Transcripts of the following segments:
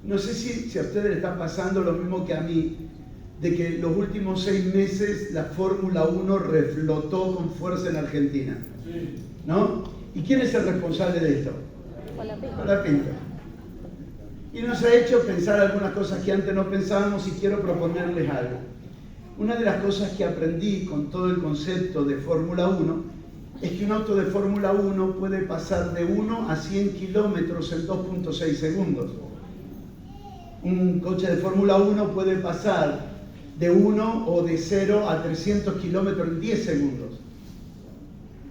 No sé si a ustedes le está pasando lo mismo que a mí, de que los últimos 6 meses la Fórmula 1 reflotó con fuerza en Argentina. ¿No? ¿Y quién es el responsable de esto? Colapinto. Y nos ha hecho pensar algunas cosas que antes no pensábamos y quiero proponerles algo. Una de las cosas que aprendí con todo el concepto de Fórmula 1 es que un auto de Fórmula 1 puede pasar de 1 a 100 kilómetros en 2.6 segundos. Un coche de Fórmula 1 puede pasar de 1 o de 0 a 300 kilómetros en 10 segundos.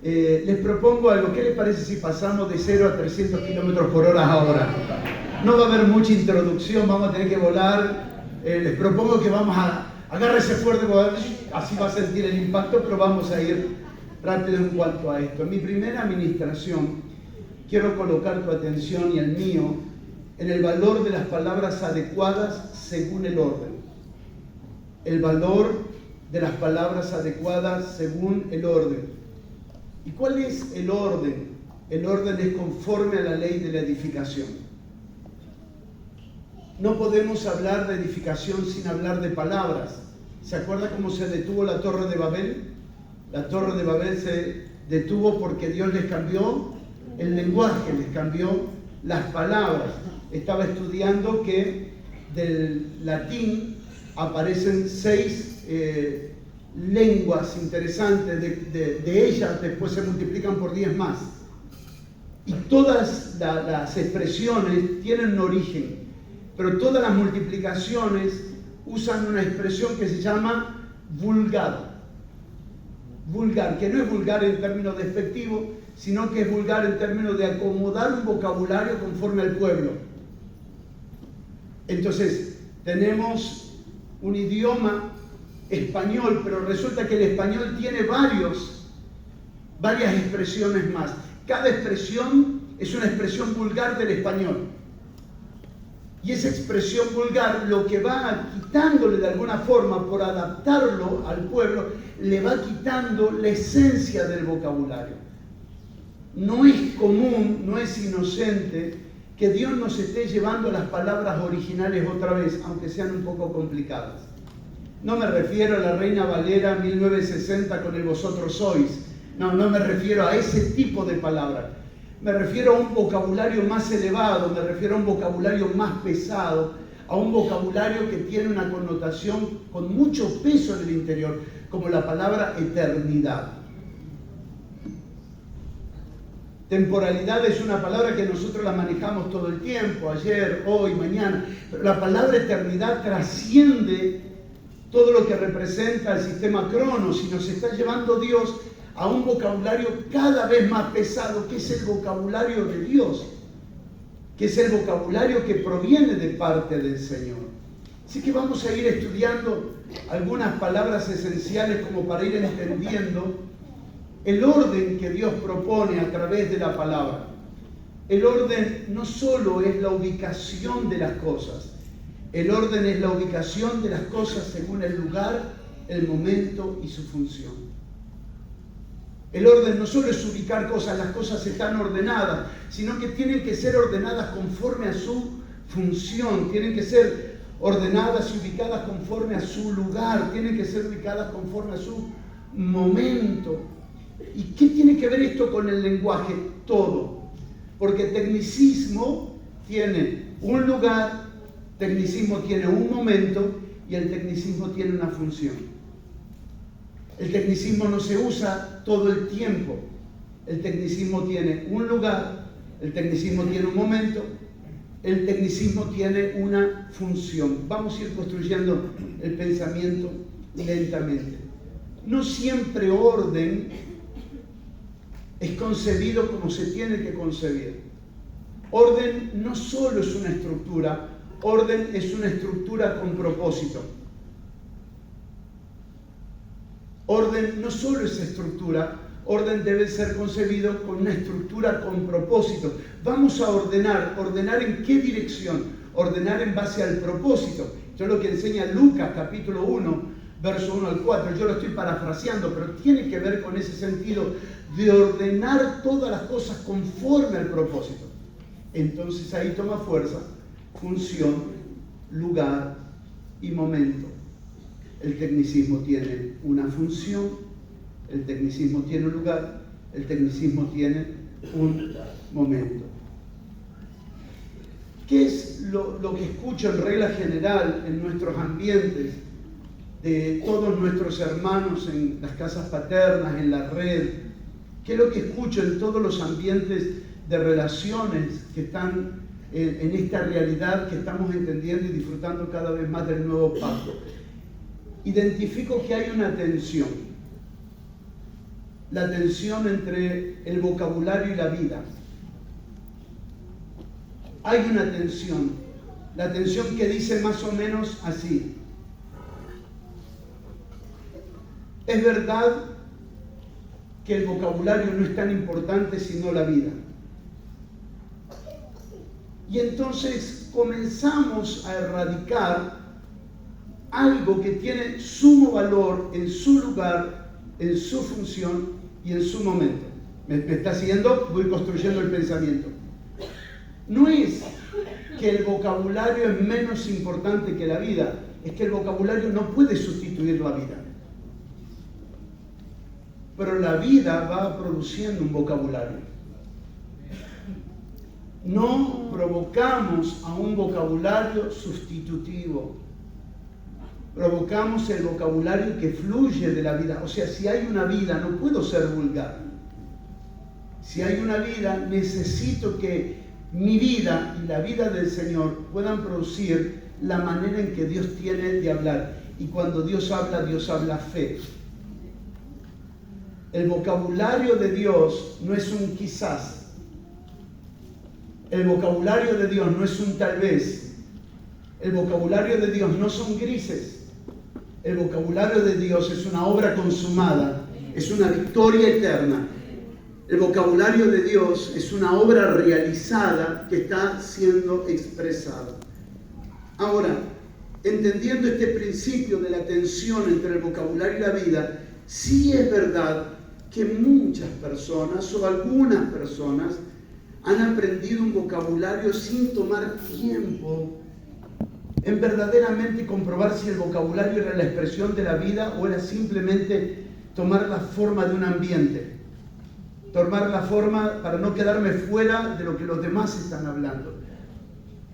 Les propongo algo. ¿Qué les parece si pasamos de 0 a 300 kilómetros por hora ahora? No va a haber mucha introducción, vamos a tener que volar. Les propongo que vamos a... Agárrese fuerte, así va a sentir el impacto, pero vamos a ir rápido en cuanto a esto. En mi primera administración, quiero colocar tu atención y el mío en el valor de las palabras adecuadas según el orden. El valor de las palabras adecuadas según el orden. ¿Y cuál es el orden? El orden es conforme a la ley de la edificación. No podemos hablar de edificación sin hablar de palabras. ¿Se acuerda cómo se detuvo la Torre de Babel? La Torre de Babel se detuvo porque Dios les cambió el lenguaje, les cambió las palabras. Estaba estudiando que del latín aparecen 6 lenguas interesantes, de ellas después se multiplican por 10 más. Y todas las expresiones tienen un origen, pero todas las multiplicaciones usan una expresión que se llama vulgar. Vulgar, que no es vulgar en términos despectivos, sino que es vulgar en términos de acomodar un vocabulario conforme al pueblo. Entonces, tenemos un idioma español, pero resulta que el español tiene varias expresiones más. Cada expresión es una expresión vulgar del español. Y esa expresión vulgar, lo que va quitándole de alguna forma, por adaptarlo al pueblo, le va quitando la esencia del vocabulario. No es común, no es inocente que Dios nos esté llevando las palabras originales otra vez, aunque sean un poco complicadas. No me refiero a la Reina Valera 1960 con el vosotros sois. No me refiero a ese tipo de palabras. Me refiero a un vocabulario más elevado, me refiero a un vocabulario más pesado, a un vocabulario que tiene una connotación con mucho peso en el interior, como la palabra eternidad. Temporalidad es una palabra que nosotros la manejamos todo el tiempo, ayer, hoy, mañana, pero la palabra eternidad trasciende todo lo que representa el sistema Cronos y nos está llevando Dios a un vocabulario cada vez más pesado, que es el vocabulario de Dios, que es el vocabulario que proviene de parte del Señor. Así que vamos a ir estudiando algunas palabras esenciales como para ir entendiendo el orden que Dios propone a través de la palabra. El orden no solo es la ubicación de las cosas, el orden es la ubicación de las cosas según el lugar, el momento y su función. El orden no solo es ubicar cosas, las cosas están ordenadas, sino que tienen que ser ordenadas conforme a su función, tienen que ser ordenadas y ubicadas conforme a su lugar, tienen que ser ubicadas conforme a su momento. ¿Y qué tiene que ver esto con el lenguaje? Todo. Porque tecnicismo tiene un lugar, tecnicismo tiene un momento y el tecnicismo tiene una función. El tecnicismo no se usa todo el tiempo. El tecnicismo tiene un lugar, el tecnicismo tiene un momento, el tecnicismo tiene una función. Vamos a ir construyendo el pensamiento lentamente. No siempre orden es concebido como se tiene que concebir. Orden no solo es una estructura, orden es una estructura con propósito. Orden no solo es estructura, orden debe ser concebido con una estructura con propósito. Vamos a ordenar en qué dirección, ordenar en base al propósito. Esto es lo que enseña Lucas capítulo 1, verso 1 al 4. Yo lo estoy parafraseando, pero tiene que ver con ese sentido de ordenar todas las cosas conforme al propósito. Entonces ahí toma fuerza función, lugar y momento. El tecnicismo tiene una función, el tecnicismo tiene un lugar, el tecnicismo tiene un momento. ¿Qué es lo que escucho en regla general en nuestros ambientes, de todos nuestros hermanos en las casas paternas, en la red? ¿Qué es lo que escucho en todos los ambientes de relaciones que están en esta realidad que estamos entendiendo y disfrutando cada vez más del nuevo pacto? Identifico que hay una tensión. La tensión entre el vocabulario y la vida. Hay una tensión. La tensión que dice más o menos así: es verdad que el vocabulario no es tan importante sino la vida. Y entonces comenzamos a erradicar algo que tiene sumo valor en su lugar, en su función y en su momento. ¿Me está siguiendo? Voy construyendo el pensamiento. No es que el vocabulario es menos importante que la vida, es que el vocabulario no puede sustituir la vida. Pero la vida va produciendo un vocabulario. No provocamos a un vocabulario sustitutivo. Provocamos el vocabulario que fluye de la vida. O sea, si hay una vida, no puedo ser vulgar. Si hay una vida, necesito que mi vida y la vida del Señor puedan producir la manera en que Dios tiene de hablar. Y cuando Dios habla fe. El vocabulario de Dios no es un quizás. El vocabulario de Dios no es un tal vez. El vocabulario de Dios no son grises. El vocabulario de Dios es una obra consumada, es una victoria eterna. El vocabulario de Dios es una obra realizada que está siendo expresada. Ahora, entendiendo este principio de la tensión entre el vocabulario y la vida, sí es verdad que muchas personas o algunas personas han aprendido un vocabulario sin tomar tiempo en verdaderamente comprobar si el vocabulario era la expresión de la vida o era simplemente tomar la forma de un ambiente, tomar la forma para no quedarme fuera de lo que los demás están hablando.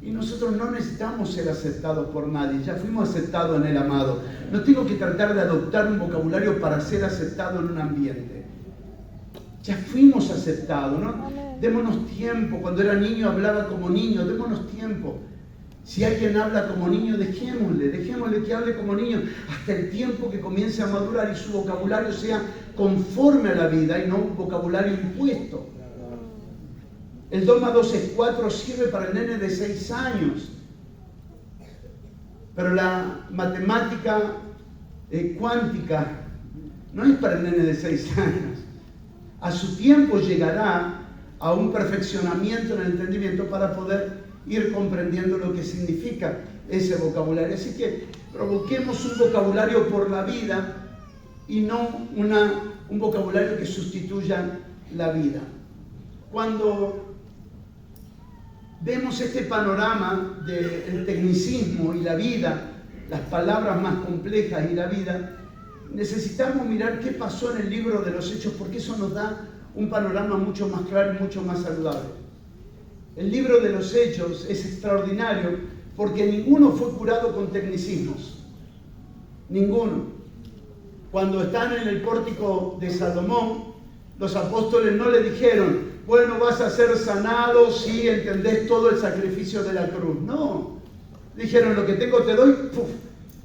Y nosotros no necesitamos ser aceptados por nadie, ya fuimos aceptados en el amado. No tengo que tratar de adoptar un vocabulario para ser aceptado en un ambiente. Ya fuimos aceptados, ¿no? Démonos tiempo. Cuando era niño hablaba como niño, démonos tiempo. Si alguien habla como niño, dejémosle que hable como niño hasta el tiempo que comience a madurar y su vocabulario sea conforme a la vida y no un vocabulario impuesto. El 2 más 2 es 4 sirve para el nene de 6 años. Pero la matemática cuántica no es para el nene de 6 años. A su tiempo llegará a un perfeccionamiento en el entendimiento para poder ir comprendiendo lo que significa ese vocabulario. Así que provoquemos un vocabulario por la vida y no un vocabulario que sustituya la vida. Cuando vemos este panorama del tecnicismo y la vida, las palabras más complejas y la vida, necesitamos mirar qué pasó en el libro de los Hechos, porque eso nos da un panorama mucho más claro y mucho más saludable. El libro de los Hechos es extraordinario porque ninguno fue curado con tecnicismos. Ninguno. Cuando están en el pórtico de Salomón, los apóstoles no le dijeron: bueno, vas a ser sanado si entendés todo el sacrificio de la cruz. No. Dijeron: lo que tengo te doy. ¡Puf!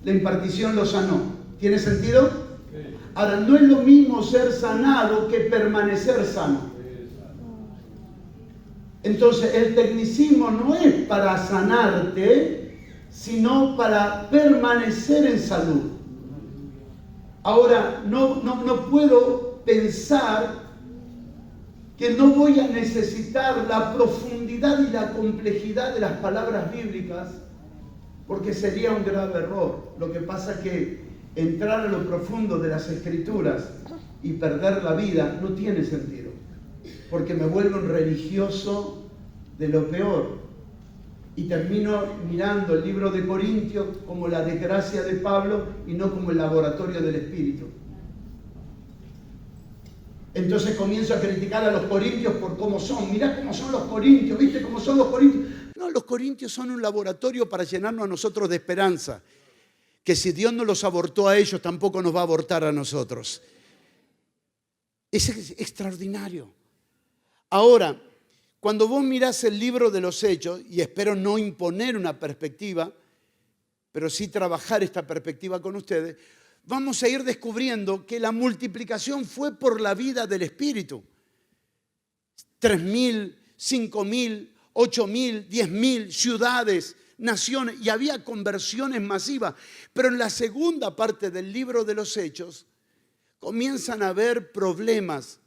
La impartición lo sanó. ¿Tiene sentido? Sí. Ahora, no es lo mismo ser sanado que permanecer sano. Entonces, el tecnicismo no es para sanarte, sino para permanecer en salud. Ahora, no puedo pensar que no voy a necesitar la profundidad y la complejidad de las palabras bíblicas, porque sería un grave error. Lo que pasa es que entrar a lo profundo de las Escrituras y perder la vida no tiene sentido, porque me vuelvo un religioso de lo peor. Y termino mirando el libro de Corintios como la desgracia de Pablo y no como el laboratorio del Espíritu. Entonces comienzo a criticar a los corintios por cómo son. Mirá cómo son los corintios, ¿viste cómo son los corintios? No, los corintios son un laboratorio para llenarnos a nosotros de esperanza. Que si Dios no los abortó a ellos, tampoco nos va a abortar a nosotros. Es extraordinario. Ahora, cuando vos mirás el libro de los Hechos, y espero no imponer una perspectiva, pero sí trabajar esta perspectiva con ustedes, vamos a ir descubriendo que la multiplicación fue por la vida del Espíritu. 3.000, 5.000, 8.000, 10.000 ciudades, naciones, y había conversiones masivas. Pero en la segunda parte del libro de los Hechos comienzan a haber problemas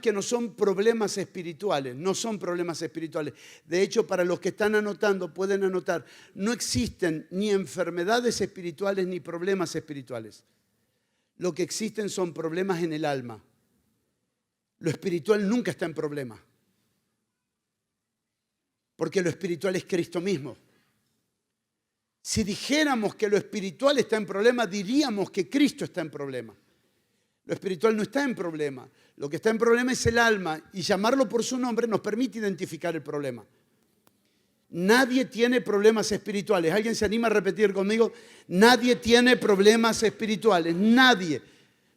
que no son problemas espirituales, no son problemas espirituales. De hecho, para los que están anotando, pueden anotar, no existen ni enfermedades espirituales ni problemas espirituales. Lo que existen son problemas en el alma. Lo espiritual nunca está en problema, porque lo espiritual es Cristo mismo. Si dijéramos que lo espiritual está en problema, diríamos que Cristo está en problema. Lo espiritual no está en problema. Lo que está en problema es el alma, y llamarlo por su nombre nos permite identificar el problema. Nadie tiene problemas espirituales. ¿Alguien se anima a repetir conmigo? Nadie tiene problemas espirituales. Nadie.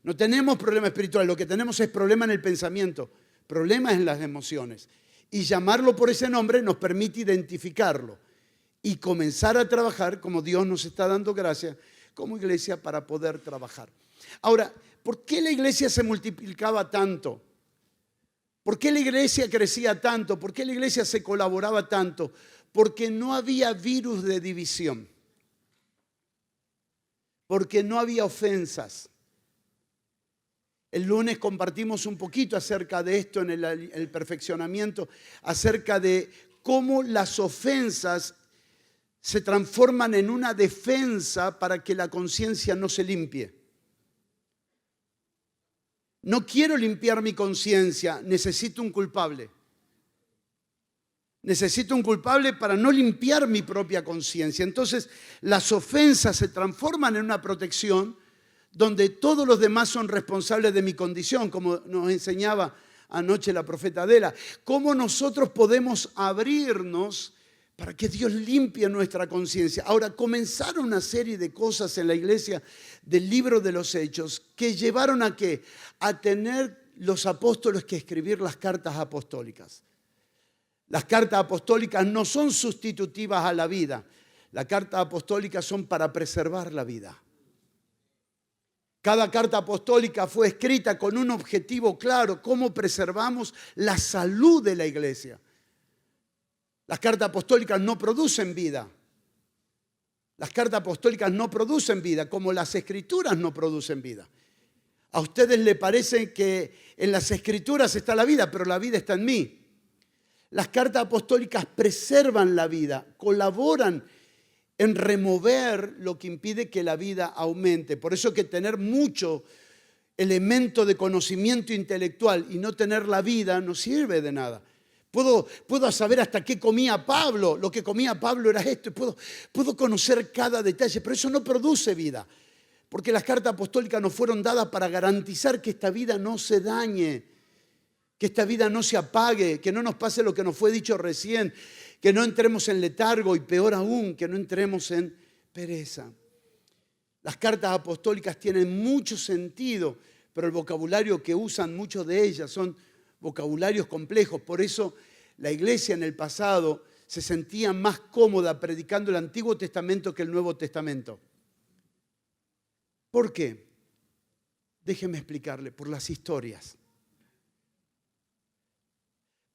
No tenemos problemas espirituales. Lo que tenemos es problema en el pensamiento. Problemas en las emociones. Y llamarlo por ese nombre nos permite identificarlo y comenzar a trabajar como Dios nos está dando gracia como iglesia para poder trabajar. Ahora, ¿por qué la iglesia se multiplicaba tanto? ¿Por qué la iglesia crecía tanto? ¿Por qué la iglesia se colaboraba tanto? Porque no había virus de división. Porque no había ofensas. El lunes compartimos un poquito acerca de esto en el perfeccionamiento, acerca de cómo las ofensas se transforman en una defensa para que la conciencia no se limpie. No quiero limpiar mi conciencia, necesito un culpable. Necesito un culpable para no limpiar mi propia conciencia. Entonces, las ofensas se transforman en una protección donde todos los demás son responsables de mi condición, como nos enseñaba anoche la profeta Adela. ¿Cómo nosotros podemos abrirnos para que Dios limpie nuestra conciencia? Ahora, comenzaron una serie de cosas en la iglesia del libro de los Hechos que llevaron ¿a qué? A tener los apóstoles que escribir las cartas apostólicas. Las cartas apostólicas no son sustitutivas a la vida. Las cartas apostólicas son para preservar la vida. Cada carta apostólica fue escrita con un objetivo claro: cómo preservamos la salud de la iglesia. Las cartas apostólicas no producen vida. Las cartas apostólicas no producen vida, como las escrituras no producen vida. A ustedes les parece que en las escrituras está la vida, pero la vida está en mí. Las cartas apostólicas preservan la vida, colaboran en remover lo que impide que la vida aumente. Por eso que tener mucho elemento de conocimiento intelectual y no tener la vida no sirve de nada. Puedo saber hasta qué comía Pablo, lo que comía Pablo era esto, puedo conocer cada detalle, pero eso no produce vida, porque las cartas apostólicas nos fueron dadas para garantizar que esta vida no se dañe, que esta vida no se apague, que no nos pase lo que nos fue dicho recién, que no entremos en letargo y peor aún, que no entremos en pereza. Las cartas apostólicas tienen mucho sentido, pero el vocabulario que usan muchos de ellas son vocabularios complejos. Por eso la iglesia en el pasado se sentía más cómoda predicando el Antiguo Testamento que el Nuevo Testamento. ¿Por qué? Déjeme explicarle, por las historias.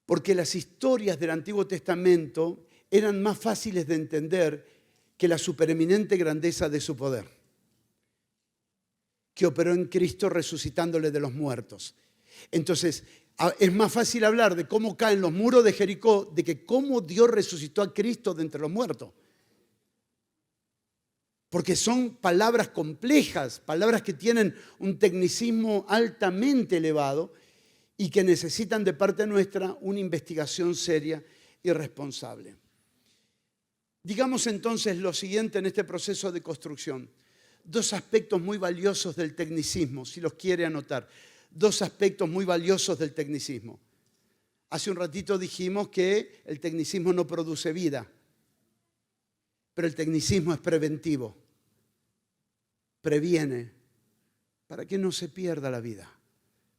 Porque las historias del Antiguo Testamento eran más fáciles de entender que la supereminente grandeza de su poder, que operó en Cristo resucitándole de los muertos. Entonces, es más fácil hablar de cómo caen los muros de Jericó, de que cómo Dios resucitó a Cristo de entre los muertos. Porque son palabras complejas, palabras que tienen un tecnicismo altamente elevado y que necesitan de parte nuestra una investigación seria y responsable. Digamos entonces lo siguiente en este proceso de construcción. Dos aspectos muy valiosos del tecnicismo, si los quiere anotar. Dos aspectos muy valiosos del tecnicismo. Hace un ratito dijimos que el tecnicismo no produce vida, pero el tecnicismo es preventivo. Previene para que no se pierda la vida,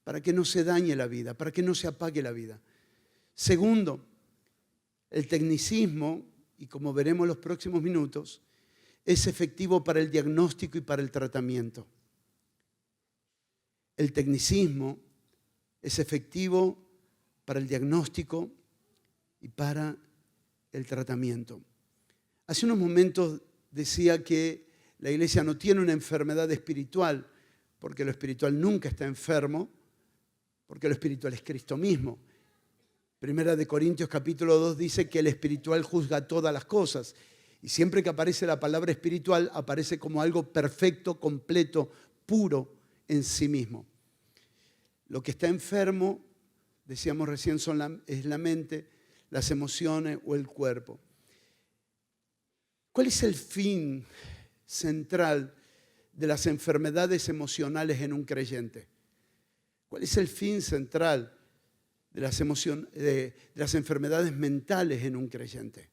para que no se dañe la vida, para que no se apague la vida. Segundo, el tecnicismo, y como veremos en los próximos minutos, es efectivo para el diagnóstico y para el tratamiento. El tecnicismo es efectivo para el diagnóstico y para el tratamiento. Hace unos momentos decía que la iglesia no tiene una enfermedad espiritual, porque lo espiritual nunca está enfermo, porque lo espiritual es Cristo mismo. Primera de Corintios capítulo 2 dice que el espiritual juzga todas las cosas. Y siempre que aparece la palabra espiritual, aparece como algo perfecto, completo, puro en sí mismo. Lo que está enfermo, decíamos recién, es la mente, las emociones o el cuerpo. ¿Cuál es el fin central de las enfermedades emocionales en un creyente? ¿Cuál es el fin central de las enfermedades mentales en un creyente?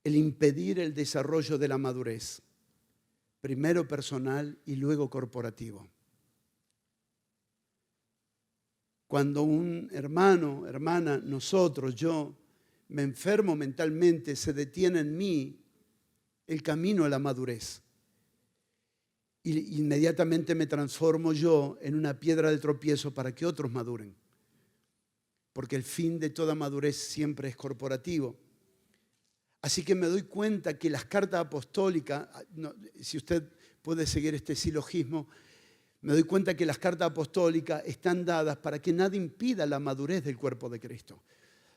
El impedir el desarrollo de la madurez, primero personal y luego corporativo. Cuando un hermano, hermana, nosotros, yo, me enfermo mentalmente, se detiene en mí el camino a la madurez. Y inmediatamente me transformo yo en una piedra de tropiezo para que otros maduren. Porque el fin de toda madurez siempre es corporativo. Así que me doy cuenta que las cartas apostólicas, si usted puede seguir este silogismo, me doy cuenta que las cartas apostólicas están dadas para que nada impida la madurez del cuerpo de Cristo.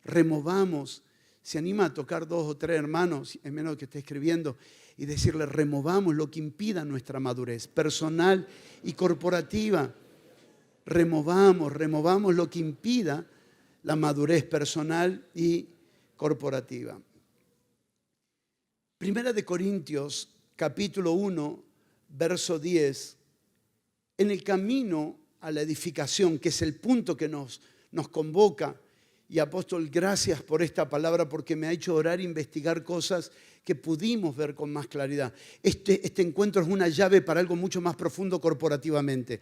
Removamos, se anima a tocar 2 o 3 hermanos, en menos que esté escribiendo, y decirle, removamos lo que impida nuestra madurez personal y corporativa. Removamos lo que impida la madurez personal y corporativa. Primera de Corintios, capítulo 1, verso 10, en el camino a la edificación, que es el punto que nos convoca. Y apóstol, gracias por esta palabra porque me ha hecho orar e investigar cosas que pudimos ver con más claridad. Este encuentro es una llave para algo mucho más profundo corporativamente.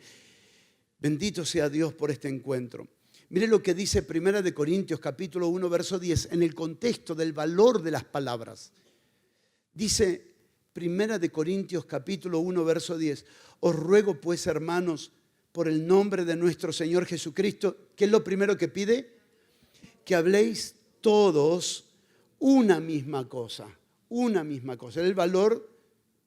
Bendito sea Dios por este encuentro. Mire lo que dice Primera de Corintios, capítulo 1, verso 10, en el contexto del valor de las palabras. Dice Primera de Corintios, capítulo 1, verso 10, os ruego pues, hermanos, por el nombre de nuestro Señor Jesucristo, ¿qué es lo primero que pide? Que habléis todos una misma cosa, el valor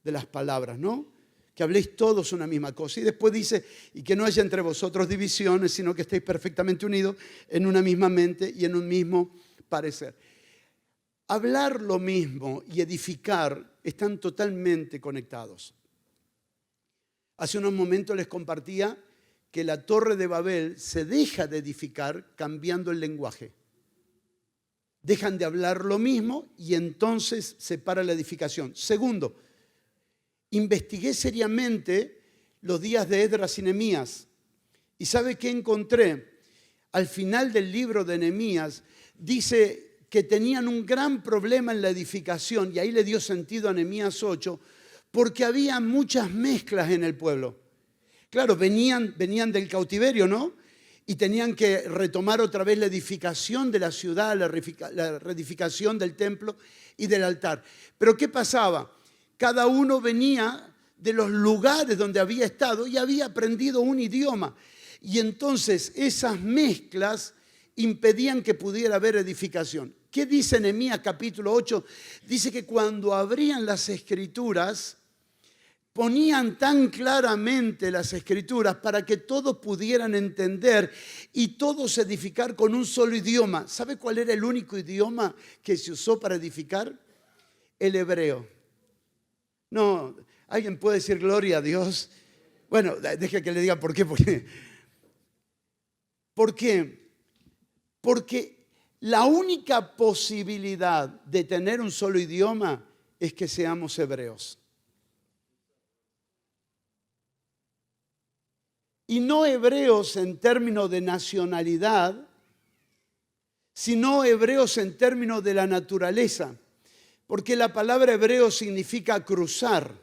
de las palabras, ¿no? Que habléis todos una misma cosa. Y después dice, y que no haya entre vosotros divisiones, sino que estéis perfectamente unidos en una misma mente y en un mismo parecer. Hablar lo mismo y edificar están totalmente conectados. Hace unos momentos les compartía que la Torre de Babel se deja de edificar cambiando el lenguaje. Dejan de hablar lo mismo y entonces se para la edificación. Segundo, investigué seriamente los días de Esdras y Nehemías. ¿Y sabe qué encontré? Al final del libro de Nehemías dice que tenían un gran problema en la edificación, y ahí le dio sentido a Nehemías 8, porque había muchas mezclas en el pueblo. Claro, venían del cautiverio, ¿no? Y tenían que retomar otra vez la edificación de la ciudad, la reedificación del templo y del altar. Pero ¿qué pasaba? Cada uno venía de los lugares donde había estado y había aprendido un idioma. Y entonces esas mezclas impedían que pudiera haber edificación. ¿Qué dice Nehemías capítulo 8? Dice que cuando abrían las escrituras, ponían tan claramente las escrituras para que todos pudieran entender y todos edificar con un solo idioma. ¿Sabe cuál era el único idioma que se usó para edificar? El hebreo. No, ¿alguien puede decir gloria a Dios? Bueno, deje que le diga por qué. ¿Por qué? Porque La única posibilidad de tener un solo idioma es que seamos hebreos. Y no hebreos en términos de nacionalidad, sino hebreos en términos de la naturaleza. Porque la palabra hebreo significa cruzar.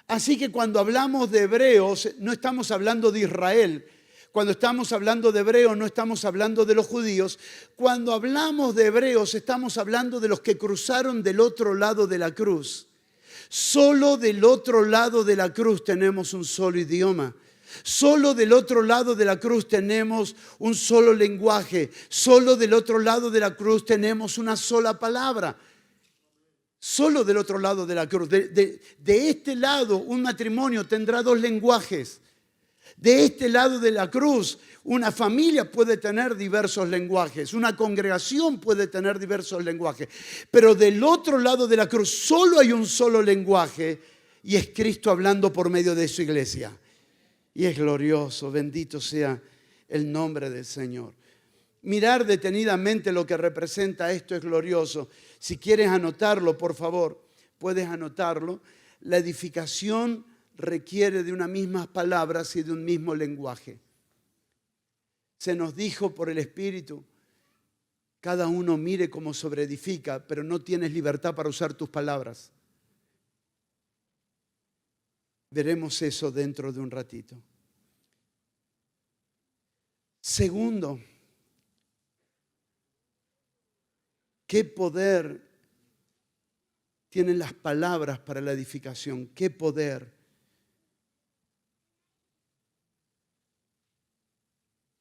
Así que cuando hablamos de hebreos, no estamos hablando de Israel. Cuando estamos hablando de hebreos, no estamos hablando de los judíos. Cuando hablamos de hebreos, estamos hablando de los que cruzaron del otro lado de la cruz. Solo del otro lado de la cruz tenemos un solo idioma. Solo del otro lado de la cruz tenemos un solo lenguaje. Solo del otro lado de la cruz tenemos una sola palabra. Solo del otro lado de la cruz. De este lado, un matrimonio tendrá dos lenguajes. De este lado de la cruz, una familia puede tener diversos lenguajes, una congregación puede tener diversos lenguajes, pero del otro lado de la cruz solo hay un solo lenguaje y es Cristo hablando por medio de su iglesia. Y es glorioso, bendito sea el nombre del Señor. Mirar detenidamente lo que representa esto es glorioso. Si quieres anotarlo, por favor, puedes anotarlo. La edificación requiere de unas mismas palabras y de un mismo lenguaje. Se nos dijo por el Espíritu, cada uno mire cómo sobreedifica, pero no tienes libertad para usar tus palabras. Veremos eso dentro de un ratito. Segundo, ¿qué poder tienen las palabras para la edificación? ¿Qué poder?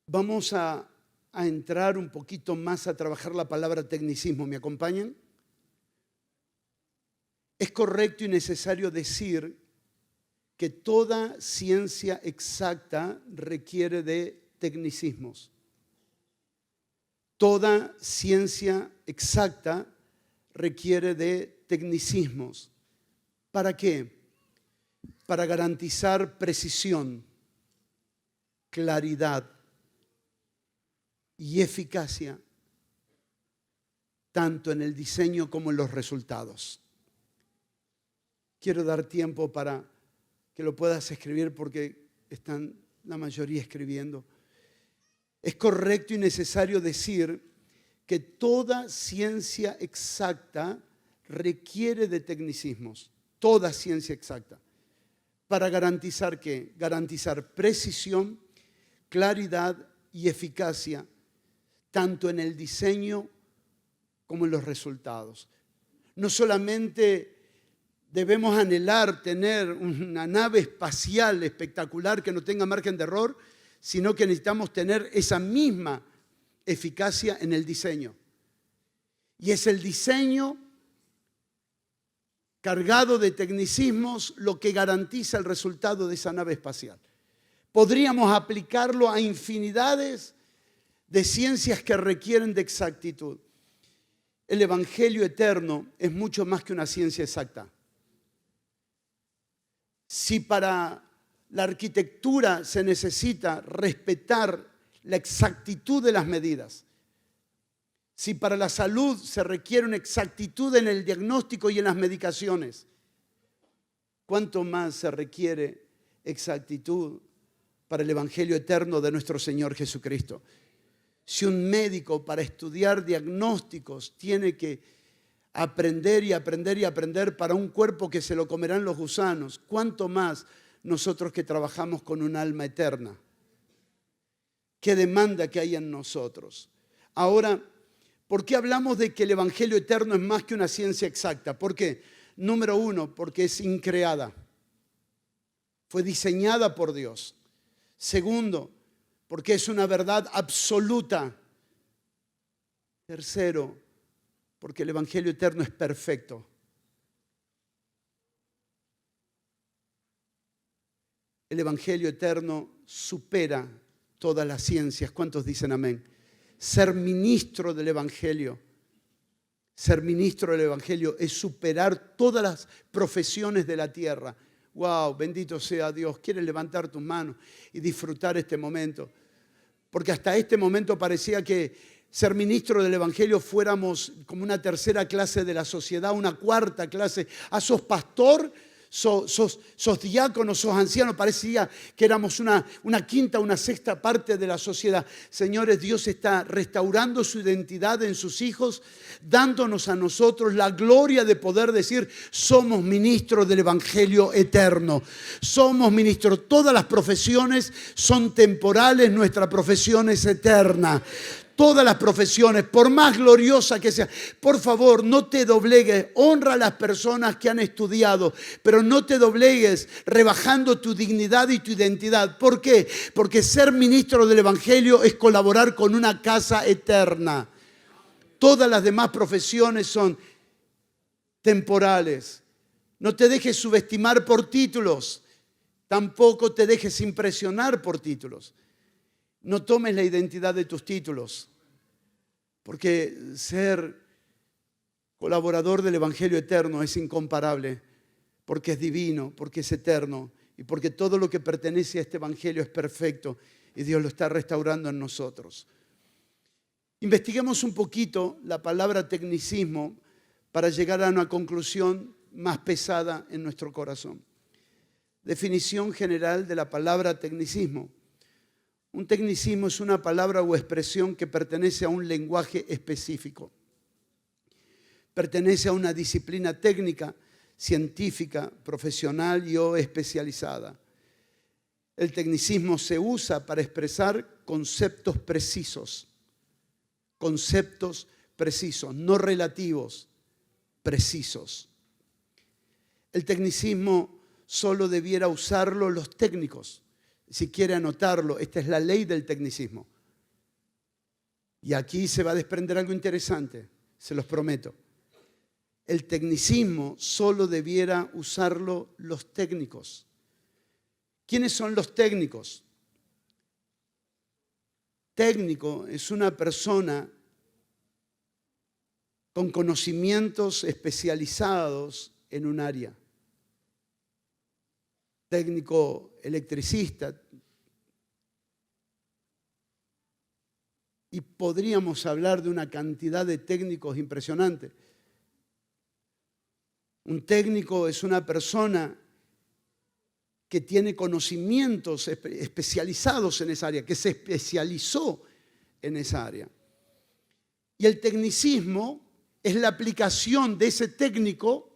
Vamos a entrar un poquito más a trabajar la palabra tecnicismo. ¿Me acompañan? Es correcto y necesario decir que toda ciencia exacta requiere de tecnicismos. Toda ciencia exacta requiere de tecnicismos. ¿Para qué? Para garantizar precisión, claridad y eficacia, tanto en el diseño como en los resultados. Quiero dar tiempo para que lo puedas escribir porque están la mayoría escribiendo. Es correcto y necesario decir que toda ciencia exacta requiere de tecnicismos, toda ciencia exacta, para garantizar ¿qué? Garantizar precisión, claridad y eficacia, tanto en el diseño como en los resultados. No solamente debemos anhelar tener una nave espacial espectacular que no tenga margen de error, sino que necesitamos tener esa misma eficacia en el diseño. Y es el diseño cargado de tecnicismos lo que garantiza el resultado de esa nave espacial. Podríamos aplicarlo a infinidades de ciencias que requieren de exactitud. El Evangelio eterno es mucho más que una ciencia exacta. Si para la arquitectura se necesita respetar la exactitud de las medidas, si para la salud se requiere una exactitud en el diagnóstico y en las medicaciones, ¿cuánto más se requiere exactitud para el Evangelio eterno de nuestro Señor Jesucristo? Si un médico para estudiar diagnósticos tiene que aprender y aprender y aprender para un cuerpo que se lo comerán los gusanos, ¿cuánto más nosotros que trabajamos con un alma eterna? ¿Qué demanda que hay en nosotros? Ahora, ¿por qué hablamos de que el Evangelio eterno es más que una ciencia exacta? ¿Por qué? Número uno, porque es increada. Fue diseñada por Dios. Segundo, porque es una verdad absoluta. Tercero, porque el Evangelio eterno es perfecto. El Evangelio eterno supera todas las ciencias. ¿Cuántos dicen amén? Ser ministro del Evangelio, ser ministro del Evangelio es superar todas las profesiones de la tierra. Wow, bendito sea Dios. ¿Quieres levantar tus manos y disfrutar este momento? Porque hasta este momento parecía que ser ministro del Evangelio fuéramos como una tercera clase de la sociedad, una cuarta clase. Sos pastor, sos diácono, sos anciano. Parecía que éramos una quinta, una sexta parte de la sociedad. Señores, Dios está restaurando su identidad en sus hijos, dándonos a nosotros la gloria de poder decir: somos ministros del Evangelio eterno. Somos ministros. Todas las profesiones son temporales, nuestra profesión es eterna. Todas las profesiones, por más gloriosa que sea, por favor, no te doblegues. Honra a las personas que han estudiado, pero no te doblegues rebajando tu dignidad y tu identidad. ¿Por qué? Porque ser ministro del Evangelio es colaborar con una casa eterna. Todas las demás profesiones son temporales. No te dejes subestimar por títulos. Tampoco te dejes impresionar por títulos. No tomes la identidad de tus títulos, porque ser colaborador del Evangelio eterno es incomparable, porque es divino, porque es eterno y porque todo lo que pertenece a este Evangelio es perfecto y Dios lo está restaurando en nosotros. Investiguemos un poquito la palabra tecnicismo para llegar a una conclusión más pesada en nuestro corazón. Definición general de la palabra tecnicismo. Un tecnicismo es una palabra o expresión que pertenece a un lenguaje específico. Pertenece a una disciplina técnica, científica, profesional y o especializada. El tecnicismo se usa para expresar conceptos precisos, no relativos, precisos. El tecnicismo solo debiera usarlo los técnicos. Si quiere anotarlo, esta es la ley del tecnicismo. Y aquí se va a desprender algo interesante, se los prometo. El tecnicismo solo debiera usarlo los técnicos. ¿Quiénes son los técnicos? Técnico es una persona con conocimientos especializados en un área. Técnico electricista. Y podríamos hablar de una cantidad de técnicos impresionante. Un técnico es una persona que tiene conocimientos especializados en esa área, que se especializó en esa área. Y el tecnicismo es la aplicación de ese técnico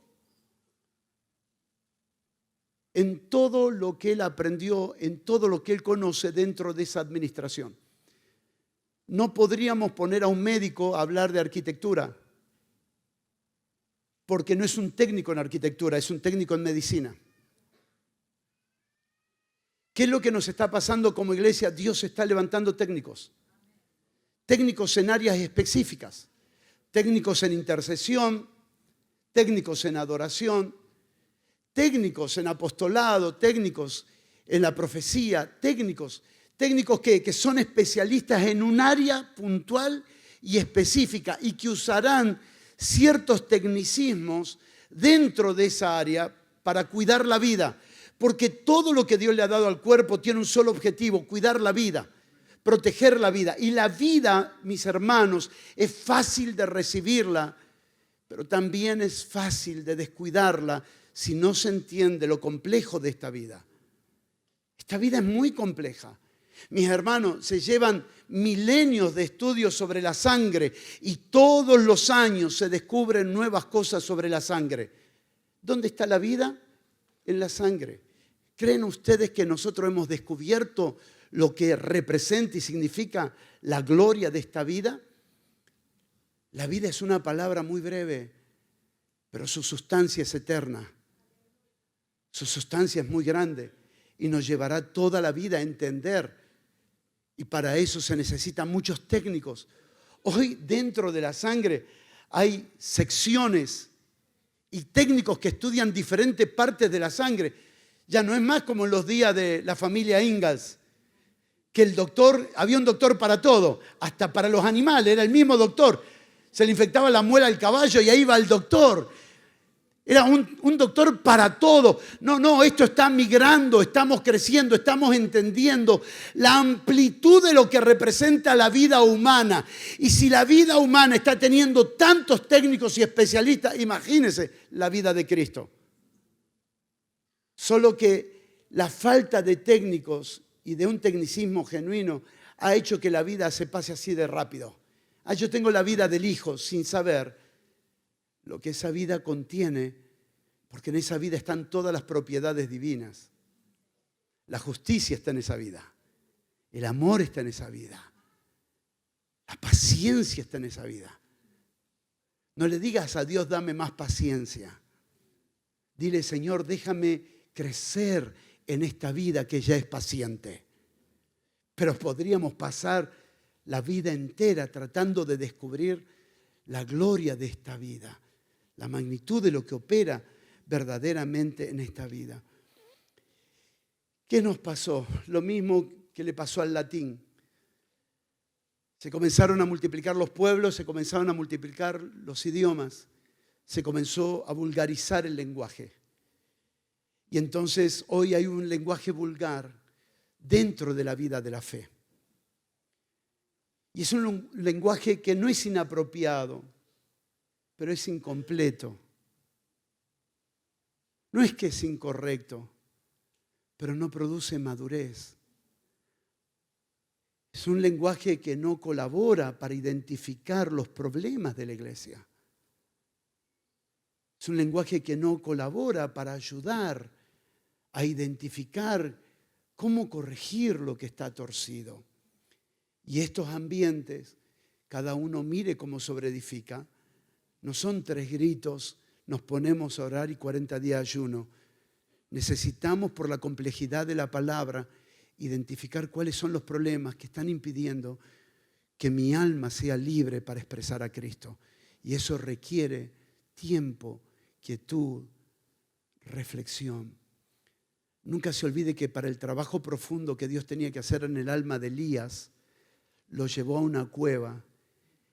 en todo lo que él aprendió, en todo lo que él conoce dentro de esa administración. No podríamos poner a un médico a hablar de arquitectura, porque no es un técnico en arquitectura, es un técnico en medicina. ¿Qué es lo que nos está pasando como iglesia? Dios está levantando técnicos. Técnicos en áreas específicas. Técnicos en intercesión, técnicos en adoración, técnicos en apostolado, técnicos en la profecía, técnicos que son especialistas en un área puntual y específica y que usarán ciertos tecnicismos dentro de esa área para cuidar la vida. Porque todo lo que Dios le ha dado al cuerpo tiene un solo objetivo: cuidar la vida, proteger la vida. Y la vida, mis hermanos, es fácil de recibirla, pero también es fácil de descuidarla si no se entiende lo complejo de esta vida. Esta vida es muy compleja. Mis hermanos, se llevan milenios de estudios sobre la sangre y todos los años se descubren nuevas cosas sobre la sangre. ¿Dónde está la vida? En la sangre. ¿Creen ustedes que nosotros hemos descubierto lo que representa y significa la gloria de esta vida? La vida es una palabra muy breve, pero su sustancia es eterna. Su sustancia es muy grande y nos llevará toda la vida a entender. Y para eso se necesitan muchos técnicos. Hoy dentro de la sangre hay secciones y técnicos que estudian diferentes partes de la sangre. Ya no es más como en los días de la familia Ingalls, que había un doctor para todo, hasta para los animales, era el mismo doctor. Se le infectaba la muela al caballo y ahí va el doctor. Era un doctor para todo. No, esto está migrando, estamos creciendo, estamos entendiendo la amplitud de lo que representa la vida humana. Y si la vida humana está teniendo tantos técnicos y especialistas, imagínense la vida de Cristo. Solo que la falta de técnicos y de un tecnicismo genuino ha hecho que la vida se pase así de rápido. Yo tengo la vida del Hijo sin saber lo que esa vida contiene, porque en esa vida están todas las propiedades divinas. La justicia está en esa vida. El amor está en esa vida. La paciencia está en esa vida. No le digas a Dios, dame más paciencia. Dile, Señor, déjame crecer en esta vida que ya es paciente. Pero podríamos pasar la vida entera tratando de descubrir la gloria de esta vida, la magnitud de lo que opera verdaderamente en esta vida. ¿Qué nos pasó? Lo mismo que le pasó al latín. Se comenzaron a multiplicar los pueblos, se comenzaron a multiplicar los idiomas, se comenzó a vulgarizar el lenguaje. Y entonces hoy hay un lenguaje vulgar dentro de la vida de la fe. Y es un lenguaje que no es inapropiado, pero es incompleto. No es que es incorrecto, pero no produce madurez. Es un lenguaje que no colabora para identificar los problemas de la iglesia. Es un lenguaje que no colabora para ayudar a identificar cómo corregir lo que está torcido. Y estos ambientes, cada uno mire cómo sobreedifica, no son 3 gritos, nos ponemos a orar y 40 días de ayuno. Necesitamos, por la complejidad de la palabra, identificar cuáles son los problemas que están impidiendo que mi alma sea libre para expresar a Cristo. Y eso requiere tiempo, quietud, reflexión. Nunca se olvide que para el trabajo profundo que Dios tenía que hacer en el alma de Elías, lo llevó a una cueva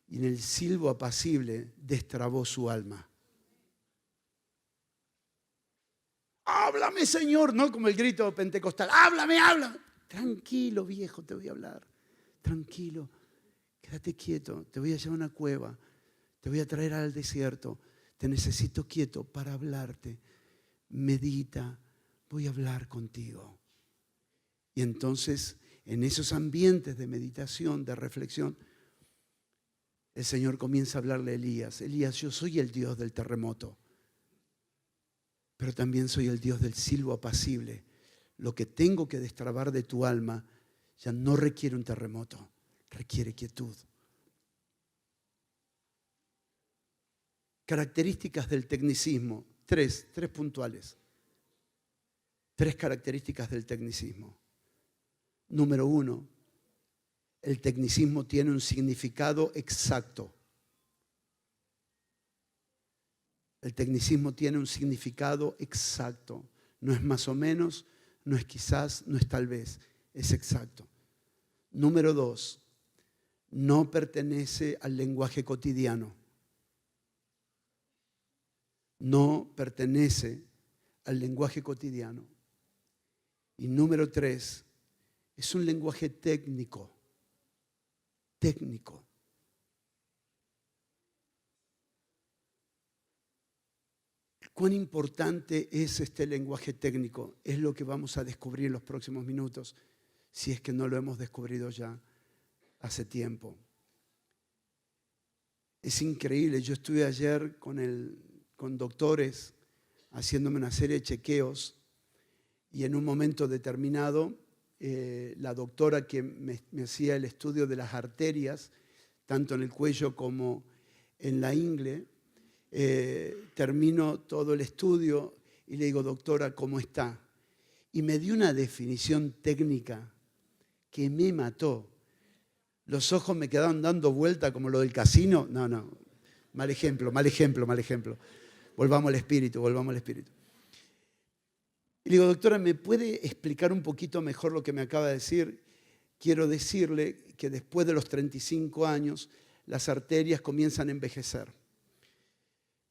y en el silbo apacible destrabó su alma. Háblame, Señor, no como el grito pentecostal. Háblame. Tranquilo, viejo, te voy a hablar. Tranquilo, quédate quieto. Te voy a llevar a una cueva. Te voy a traer al desierto. Te necesito quieto para hablarte. Medita, voy a hablar contigo. Y entonces, en esos ambientes de meditación, de reflexión, el Señor comienza a hablarle a Elías. Elías, yo soy el Dios del terremoto, pero también soy el Dios del silbo apacible. Lo que tengo que destrabar de tu alma ya no requiere un terremoto, requiere quietud. Características del tecnicismo, tres puntuales. 3 características del tecnicismo. Número 1, el tecnicismo tiene un significado exacto. El tecnicismo tiene un significado exacto. No es más o menos, no es quizás, no es tal vez, es exacto. Número 2, no pertenece al lenguaje cotidiano. No pertenece al lenguaje cotidiano. Y número 3, es un lenguaje técnico. Técnico. ¿Cuán importante es este lenguaje técnico? Es lo que vamos a descubrir en los próximos minutos, si es que no lo hemos descubrido ya hace tiempo. Es increíble. Yo estuve ayer con doctores haciéndome una serie de chequeos y en un momento determinado la doctora que me hacía el estudio de las arterias, tanto en el cuello como en la ingle, termino todo el estudio y le digo, doctora, ¿cómo está? Y me dio una definición técnica que me mató. Los ojos me quedaban dando vuelta como lo del casino. No, mal ejemplo. Volvamos al espíritu. Y le digo, doctora, ¿me puede explicar un poquito mejor lo que me acaba de decir? Quiero decirle que después de los 35 años, las arterias comienzan a envejecer.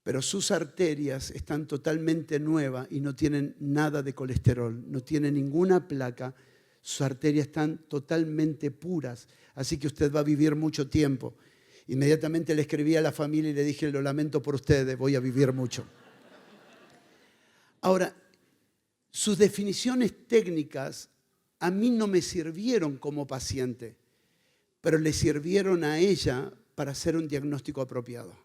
pero sus arterias están totalmente nuevas y no tienen nada de colesterol, no tienen ninguna placa, sus arterias están totalmente puras, así que usted va a vivir mucho tiempo. Inmediatamente le escribí a la familia y le dije, lo lamento por ustedes, voy a vivir mucho. Ahora, sus definiciones técnicas a mí no me sirvieron como paciente, pero le sirvieron a ella para hacer un diagnóstico apropiado.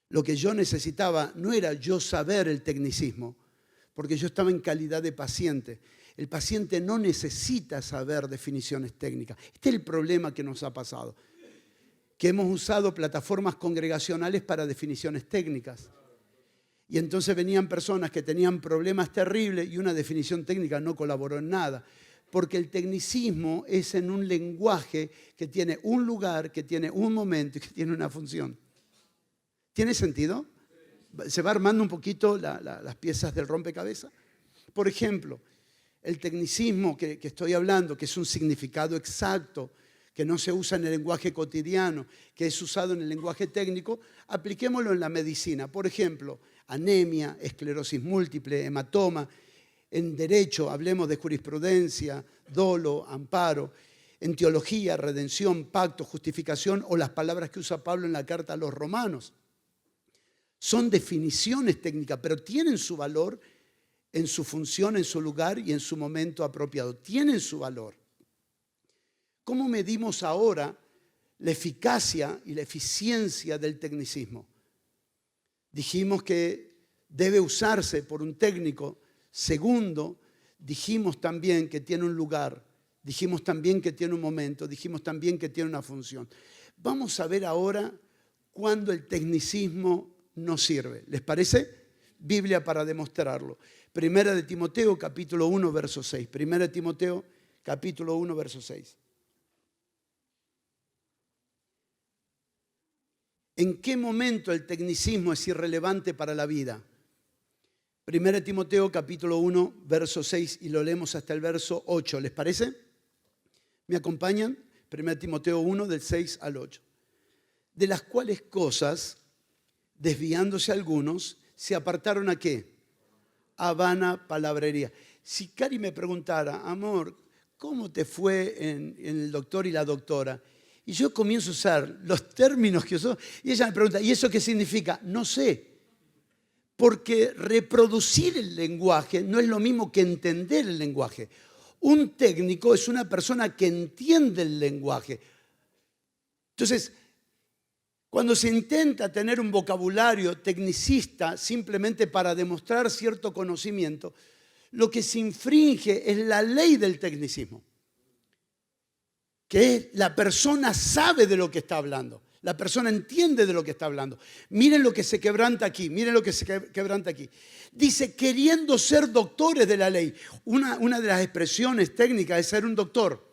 Lo que yo necesitaba no era yo saber el tecnicismo, porque yo estaba en calidad de paciente. El paciente no necesita saber definiciones técnicas. Este es el problema que nos ha pasado, que hemos usado plataformas congregacionales para definiciones técnicas. Y entonces venían personas que tenían problemas terribles y una definición técnica no colaboró en nada. Porque el tecnicismo es en un lenguaje que tiene un lugar, que tiene un momento y que tiene una función. ¿Tiene sentido? Se va armando un poquito las piezas del rompecabezas. Por ejemplo, el tecnicismo que estoy hablando, que es un significado exacto, que no se usa en el lenguaje cotidiano, que es usado en el lenguaje técnico, apliquémoslo en la medicina. Por ejemplo, anemia, esclerosis múltiple, hematoma. En derecho hablemos de jurisprudencia, dolo, amparo. En teología, redención, pacto, justificación o las palabras que usa Pablo en la carta a los romanos. Son definiciones técnicas, pero tienen su valor en su función, en su lugar y en su momento apropiado. Tienen su valor. ¿Cómo medimos ahora la eficacia y la eficiencia del tecnicismo? Dijimos que debe usarse por un técnico. Segundo, dijimos también que tiene un lugar. Dijimos también que tiene un momento. Dijimos también que tiene una función. Vamos a ver ahora cuándo el tecnicismo no sirve. ¿Les parece? Biblia para demostrarlo. Primera de Timoteo, capítulo 1, verso 6. Primera de Timoteo, capítulo 1, verso 6. ¿En qué momento el tecnicismo es irrelevante para la vida? Primera de Timoteo, capítulo 1, verso 6, y lo leemos hasta el verso 8. ¿Les parece? ¿Me acompañan? Primera de Timoteo 1, del 6 al 8. De las cuales cosas, desviándose algunos, se apartaron ¿a qué? A vana palabrería. Si Cari me preguntara, amor, ¿cómo te fue en el doctor y la doctora? Y yo comienzo a usar los términos que usó, y ella me pregunta, ¿y eso qué significa? No sé. Porque reproducir el lenguaje no es lo mismo que entender el lenguaje. Un técnico es una persona que entiende el lenguaje. Entonces, cuando se intenta tener un vocabulario tecnicista simplemente para demostrar cierto conocimiento, lo que se infringe es la ley del tecnicismo, que es la persona sabe de lo que está hablando. La persona entiende de lo que está hablando. Miren lo que se quebranta aquí, miren lo que se quebranta aquí. Dice, queriendo ser doctores de la ley. Una de las expresiones técnicas es ser un doctor.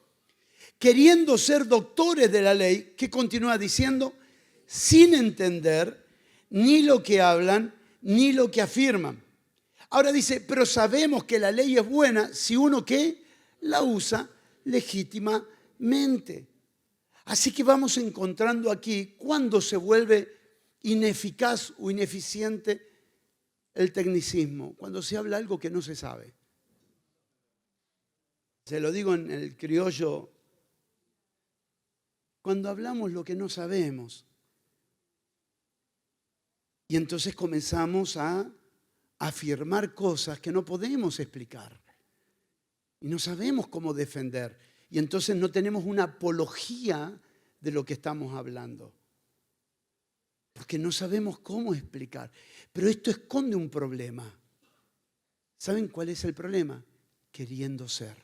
Queriendo ser doctores de la ley, ¿qué continúa diciendo? Sin entender ni lo que hablan, ni lo que afirman. Ahora dice, pero sabemos que la ley es buena si uno ¿qué? La usa legítimamente. Así que vamos encontrando aquí cuándo se vuelve ineficaz o ineficiente el tecnicismo, cuando se habla algo que no se sabe. Se lo digo en el criollo, cuando hablamos lo que no sabemos. Y entonces comenzamos a afirmar cosas que no podemos explicar. Y no sabemos cómo defender. Y entonces no tenemos una apología de lo que estamos hablando. Porque no sabemos cómo explicar. Pero esto esconde un problema. ¿Saben cuál es el problema? Queriendo ser.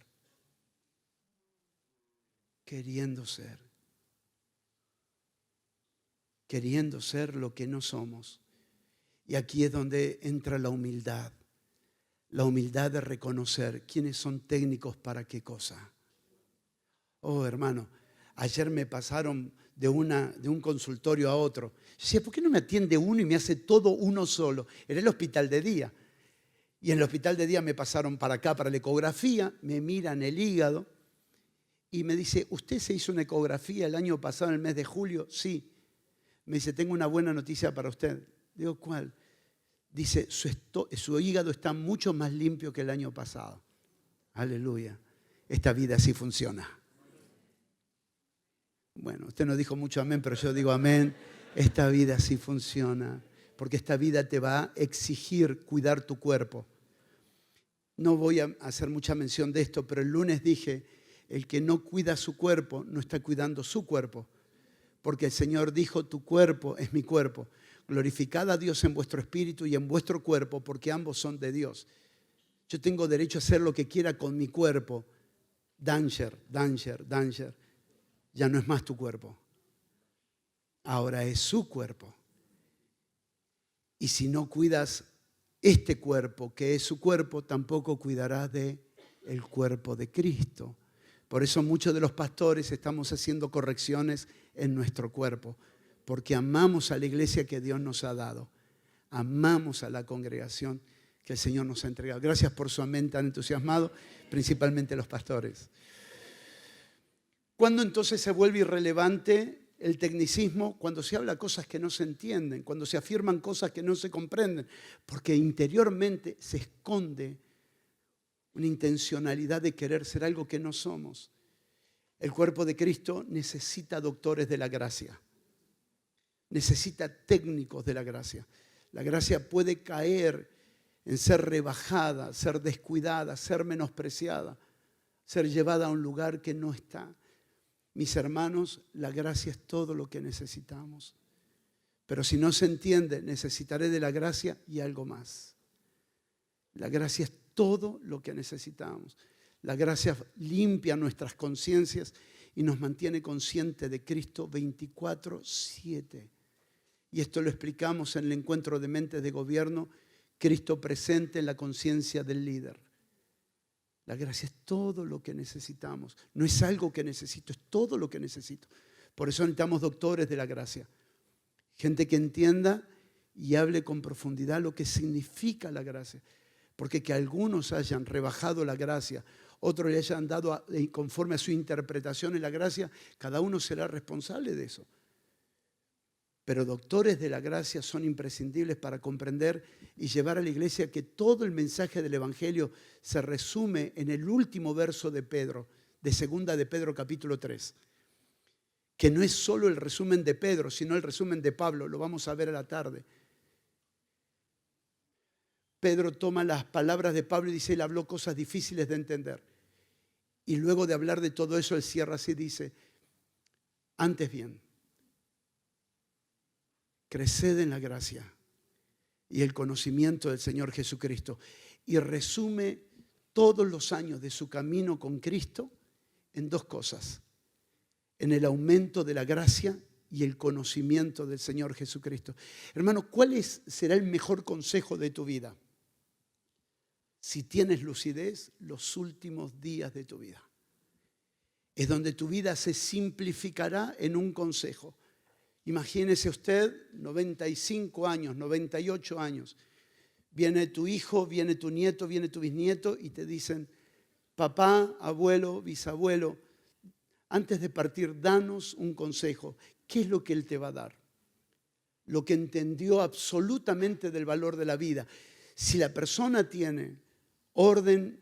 Queriendo ser. Queriendo ser lo que no somos. Y aquí es donde entra la humildad. La humildad de reconocer quiénes son técnicos para qué cosa. Oh, hermano, ayer me pasaron de un consultorio a otro. Yo decía, ¿por qué no me atiende uno y me hace todo uno solo? Era el hospital de día. Y en el hospital de día me pasaron para acá, para la ecografía, me miran el hígado y me dice, ¿usted se hizo una ecografía el año pasado, en el mes de julio? Sí. Me dice, tengo una buena noticia para usted. Digo, ¿cuál? Dice, su hígado está mucho más limpio que el año pasado. Aleluya. Esta vida así funciona. Bueno, usted no dijo mucho amén, pero yo digo amén. Esta vida así funciona. Porque esta vida te va a exigir cuidar tu cuerpo. No voy a hacer mucha mención de esto, pero el lunes dije, el que no cuida su cuerpo, no está cuidando su cuerpo. Porque el Señor dijo, tu cuerpo es mi cuerpo. Glorificad a Dios en vuestro espíritu y en vuestro cuerpo, porque ambos son de Dios. Yo tengo derecho a hacer lo que quiera con mi cuerpo. Danger. Ya no es más tu cuerpo. Ahora es su cuerpo. Y si no cuidas este cuerpo, que es su cuerpo, tampoco cuidarás del cuerpo de Cristo. Por eso muchos de los pastores estamos haciendo correcciones en nuestro cuerpo, porque amamos a la iglesia que Dios nos ha dado. Amamos a la congregación que el Señor nos ha entregado. Gracias por su amén tan entusiasmado, principalmente los pastores. ¿Cuándo entonces se vuelve irrelevante el tecnicismo? Cuando se habla cosas que no se entienden, cuando se afirman cosas que no se comprenden, porque interiormente se esconde una intencionalidad de querer ser algo que no somos. El cuerpo de Cristo necesita doctores de la gracia, necesita técnicos de la gracia. La gracia puede caer en ser rebajada, ser descuidada, ser menospreciada, ser llevada a un lugar que no está. Mis hermanos, la gracia es todo lo que necesitamos. Pero si no se entiende, necesitaré de la gracia y algo más. La gracia es todo lo que necesitamos. La gracia limpia nuestras conciencias y nos mantiene conscientes de Cristo 24/7. Y esto lo explicamos en el encuentro de mentes de gobierno, Cristo presente en la conciencia del líder. La gracia es todo lo que necesitamos. No es algo que necesito, es todo lo que necesito. Por eso necesitamos doctores de la gracia. Gente que entienda y hable con profundidad lo que significa la gracia. Porque que algunos hayan rebajado la gracia, otros le hayan dado conforme a su interpretación en la gracia, cada uno será responsable de eso. Pero doctores de la gracia son imprescindibles para comprender y llevar a la iglesia que todo el mensaje del Evangelio se resume en el último verso de Pedro, de 2 de Pedro capítulo 3. Que no es solo el resumen de Pedro, sino el resumen de Pablo, lo vamos a ver a la tarde. Pedro toma las palabras de Pablo y dice, él habló cosas difíciles de entender. Y luego de hablar de todo eso, él cierra así y dice, antes bien, creced en la gracia y el conocimiento del Señor Jesucristo. Y resume todos los años de su camino con Cristo en dos cosas. En el aumento de la gracia y el conocimiento del Señor Jesucristo. Hermano, ¿cuál será el mejor consejo de tu vida? Si tienes lucidez, los últimos días de tu vida. Es donde tu vida se simplificará en un consejo. Imagínese usted, 95 años, 98 años. Viene tu hijo, viene tu nieto, viene tu bisnieto y te dicen, papá, abuelo, bisabuelo, antes de partir, danos un consejo. ¿Qué es lo que él te va a dar? Lo que entendió absolutamente del valor de la vida. Si la persona tiene orden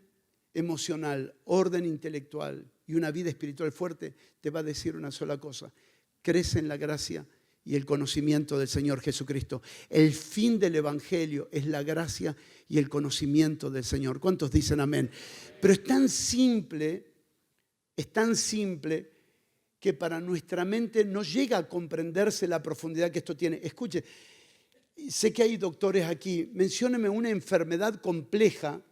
emocional, orden intelectual y una vida espiritual fuerte, te va a decir una sola cosa. Crece en la gracia y el conocimiento del Señor Jesucristo. El fin del Evangelio es la gracia y el conocimiento del Señor. ¿Cuántos dicen amén? Pero es tan simple que para nuestra mente no llega a comprenderse la profundidad que esto tiene. Escuche, sé que hay doctores aquí. Mencióneme una enfermedad compleja,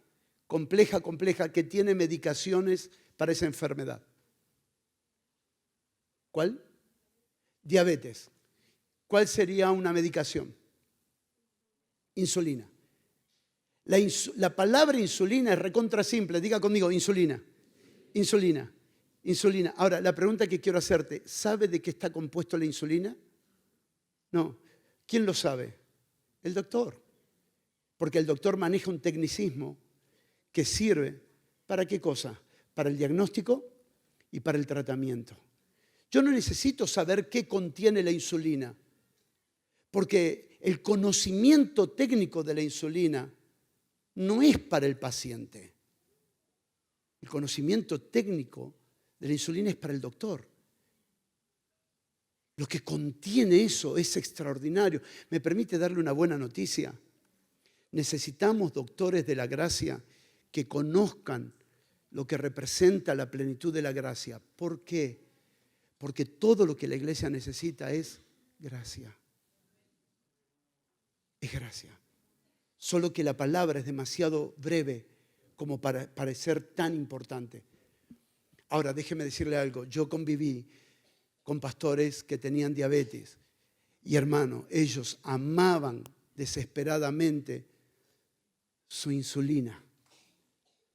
que tiene medicaciones para esa enfermedad. ¿Cuál? Diabetes. ¿Cuál sería una medicación? Insulina. La palabra insulina es recontra simple. Diga conmigo, insulina. Insulina. Insulina. Ahora, la pregunta que quiero hacerte, ¿sabe de qué está compuesto la insulina? No. ¿Quién lo sabe? El doctor. Porque el doctor maneja un tecnicismo que sirve, ¿para qué cosa? Para el diagnóstico y para el tratamiento. Yo no necesito saber qué contiene la insulina, porque El conocimiento técnico de la insulina no es para el paciente. El conocimiento técnico de la insulina es para el doctor. Lo que contiene eso es extraordinario. ¿Me permite darle una buena noticia? Necesitamos doctores de la gracia que conozcan lo que representa la plenitud de la gracia. ¿Por qué? Porque todo lo que la iglesia necesita es gracia. Es gracia. Solo que la palabra es demasiado breve como para parecer tan importante. Ahora, déjeme decirle algo. Yo conviví con pastores que tenían diabetes. Y hermano, ellos amaban desesperadamente su insulina.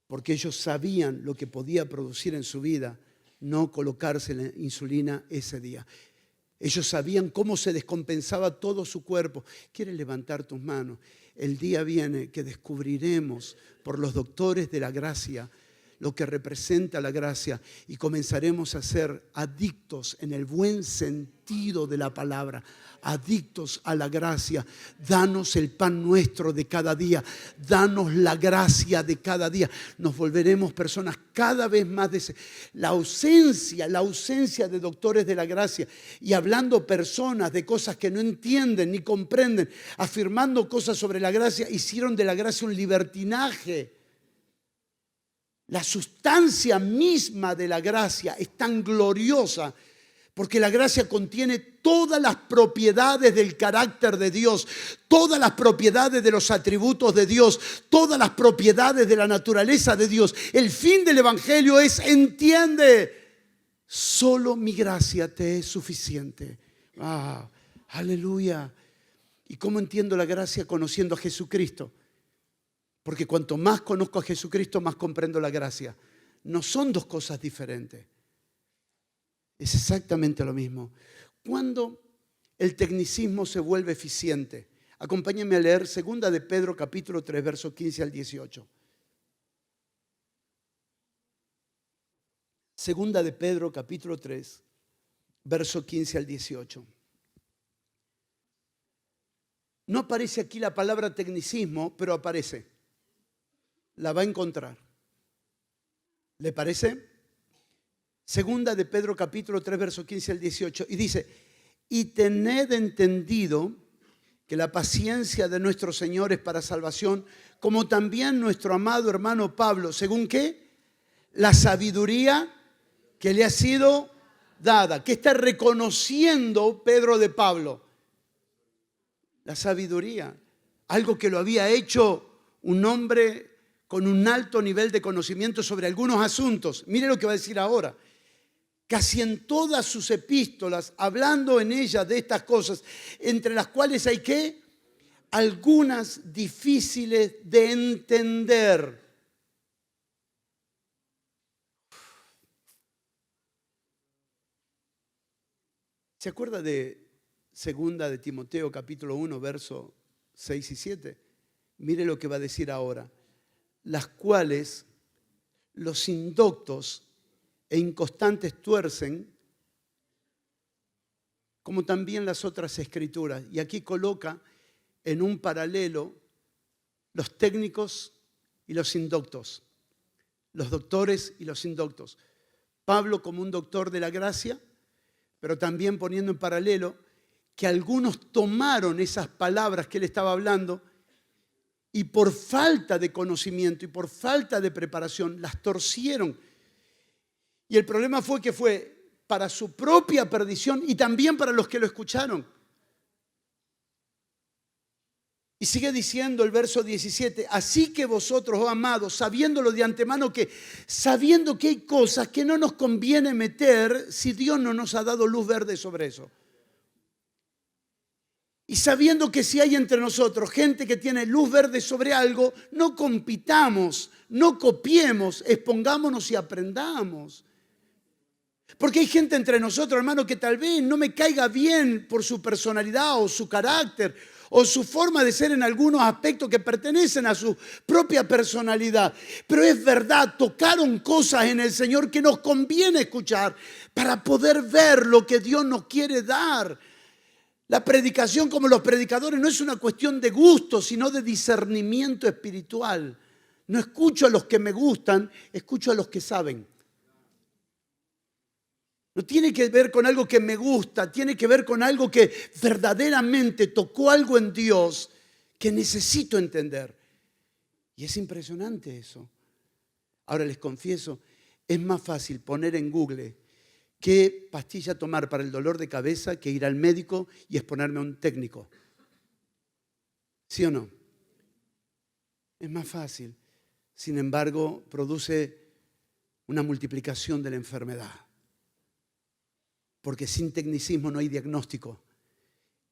Porque ellos sabían lo que podía producir en su vida no colocarse la insulina ese día. Ellos sabían cómo se descompensaba todo su cuerpo. ¿Quieres levantar tus manos? El día viene que descubriremos por los doctores de la gracia lo que representa la gracia y comenzaremos a ser adictos en el buen sentido de la palabra, adictos a la gracia. Danos el pan nuestro de cada día, danos la gracia de cada día. Nos volveremos personas cada vez más la ausencia de doctores de la gracia y hablando personas de cosas que no entienden ni comprenden, afirmando cosas sobre la gracia, hicieron de la gracia un libertinaje. La sustancia misma de la gracia es tan gloriosa porque la gracia contiene todas las propiedades del carácter de Dios, todas las propiedades de los atributos de Dios, todas las propiedades de la naturaleza de Dios. El fin del evangelio es: entiende, solo mi gracia te es suficiente. Ah, aleluya. ¿Y cómo entiendo la gracia? Conociendo a Jesucristo. Porque cuanto más conozco a Jesucristo, más comprendo la gracia. No son dos cosas diferentes. Es exactamente lo mismo. Cuando el tecnicismo se vuelve eficiente. Acompáñenme a leer 2 de Pedro capítulo 3, versos 15 al 18. 2 de Pedro capítulo 3, verso 15 al 18. No aparece aquí la palabra tecnicismo, pero aparece. La va a encontrar. ¿Le parece? Segunda de Pedro capítulo 3, verso 15 al 18. Y dice: y tened entendido que la paciencia de nuestro Señor es para salvación, como también nuestro amado hermano Pablo, ¿según qué? La sabiduría que le ha sido dada. ¿Qué está reconociendo Pedro de Pablo? La sabiduría. Algo que lo había hecho un hombre con un alto nivel de conocimiento sobre algunos asuntos. Mire lo que va a decir ahora. Casi en todas sus epístolas, hablando en ellas de estas cosas, entre las cuales hay ¿qué? Algunas difíciles de entender. ¿Se acuerda de 2 de Timoteo capítulo 1, verso 6 y 7? Mire lo que va a decir ahora. Las cuales los indoctos e inconstantes tuercen, como también las otras escrituras. Y aquí coloca en un paralelo los técnicos y los indoctos, los doctores y los indoctos. Pablo como un doctor de la gracia, pero también poniendo en paralelo que algunos tomaron esas palabras que él estaba hablando y por falta de conocimiento y por falta de preparación las torcieron. Y el problema fue que fue para su propia perdición y también para los que lo escucharon. Y sigue diciendo el verso 17, así que vosotros, oh amados, sabiéndolo de antemano, sabiendo que hay cosas que no nos conviene meter si Dios no nos ha dado luz verde sobre eso. Y sabiendo que si hay entre nosotros gente que tiene luz verde sobre algo, no compitamos, no copiemos, expongámonos y aprendamos. Porque hay gente entre nosotros, hermano, que tal vez no me caiga bien por su personalidad o su carácter o su forma de ser en algunos aspectos que pertenecen a su propia personalidad. Pero es verdad, tocaron cosas en el Señor que nos conviene escuchar para poder ver lo que Dios nos quiere dar. La predicación, como los predicadores, no es una cuestión de gusto, sino de discernimiento espiritual. No escucho a los que me gustan, escucho a los que saben. No tiene que ver con algo que me gusta, tiene que ver con algo que verdaderamente tocó algo en Dios que necesito entender. Y es impresionante eso. Ahora les confieso, es más fácil poner en Google qué pastilla tomar para el dolor de cabeza que ir al médico y exponerme a un técnico. ¿Sí o no? Es más fácil. Sin embargo, produce una multiplicación de la enfermedad. Porque sin tecnicismo no hay diagnóstico.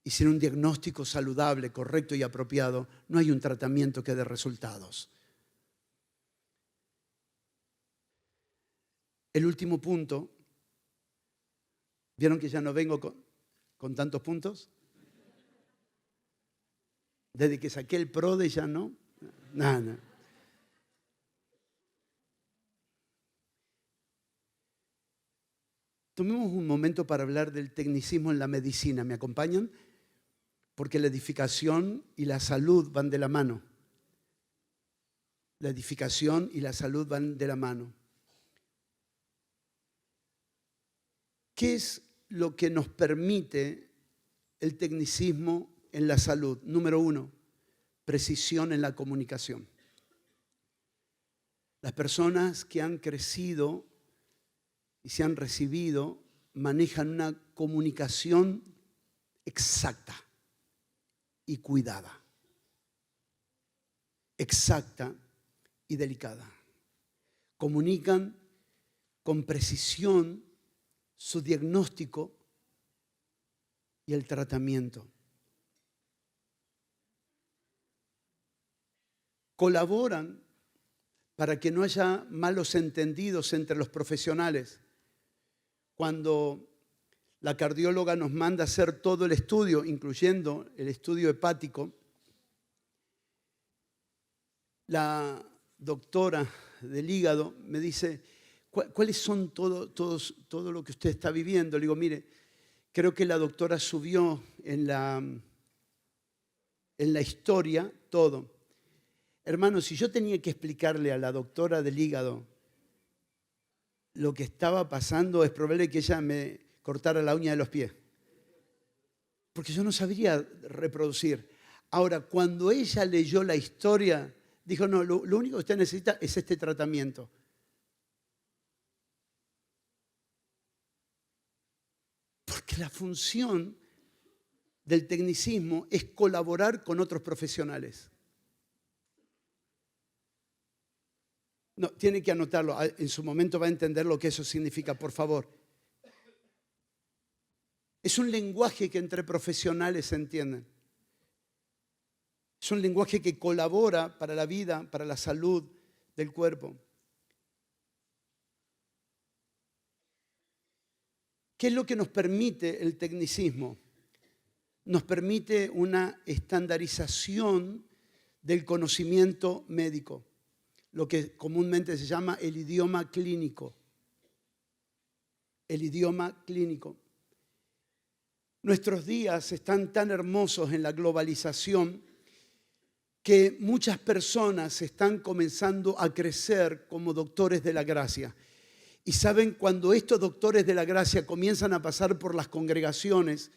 Y sin un diagnóstico saludable, correcto y apropiado, no hay un tratamiento que dé resultados. El último punto. ¿Vieron que ya no vengo con tantos puntos? Desde que saqué el PRODE ya no. Nada. Tomemos un momento para hablar del tecnicismo en la medicina. ¿Me acompañan? Porque la edificación y la salud van de la mano. La edificación y la salud van de la mano. ¿Qué es lo que nos permite el tecnicismo en la salud? Número 1, precisión en la comunicación. Las personas que han crecido y se han recibido manejan una comunicación exacta y cuidada, exacta y delicada. Comunican con precisión su diagnóstico y el tratamiento. Colaboran para que no haya malos entendidos entre los profesionales. Cuando la cardióloga nos manda a hacer todo el estudio, incluyendo el estudio hepático, la doctora del hígado me dice: ¿cuáles son todo lo que usted está viviendo? Le digo: mire, creo que la doctora subió en la historia todo. Hermano, si yo tenía que explicarle a la doctora del hígado lo que estaba pasando, es probable que ella me cortara la uña de los pies. Porque yo no sabría reproducir. Ahora, cuando ella leyó la historia, dijo: no, lo único que usted necesita es este tratamiento. Porque la función del tecnicismo es colaborar con otros profesionales. No, tiene que anotarlo. En su momento va a entender lo que eso significa, por favor. Es un lenguaje que entre profesionales se entienden. Es un lenguaje que colabora para la vida, para la salud del cuerpo. ¿Qué es lo que nos permite el tecnicismo? Nos permite una estandarización del conocimiento médico, lo que comúnmente se llama el idioma clínico. El idioma clínico. Nuestros días están tan hermosos en la globalización que muchas personas están comenzando a crecer como doctores de la gracia. Y saben, cuando estos doctores de la gracia comienzan a pasar por las congregaciones,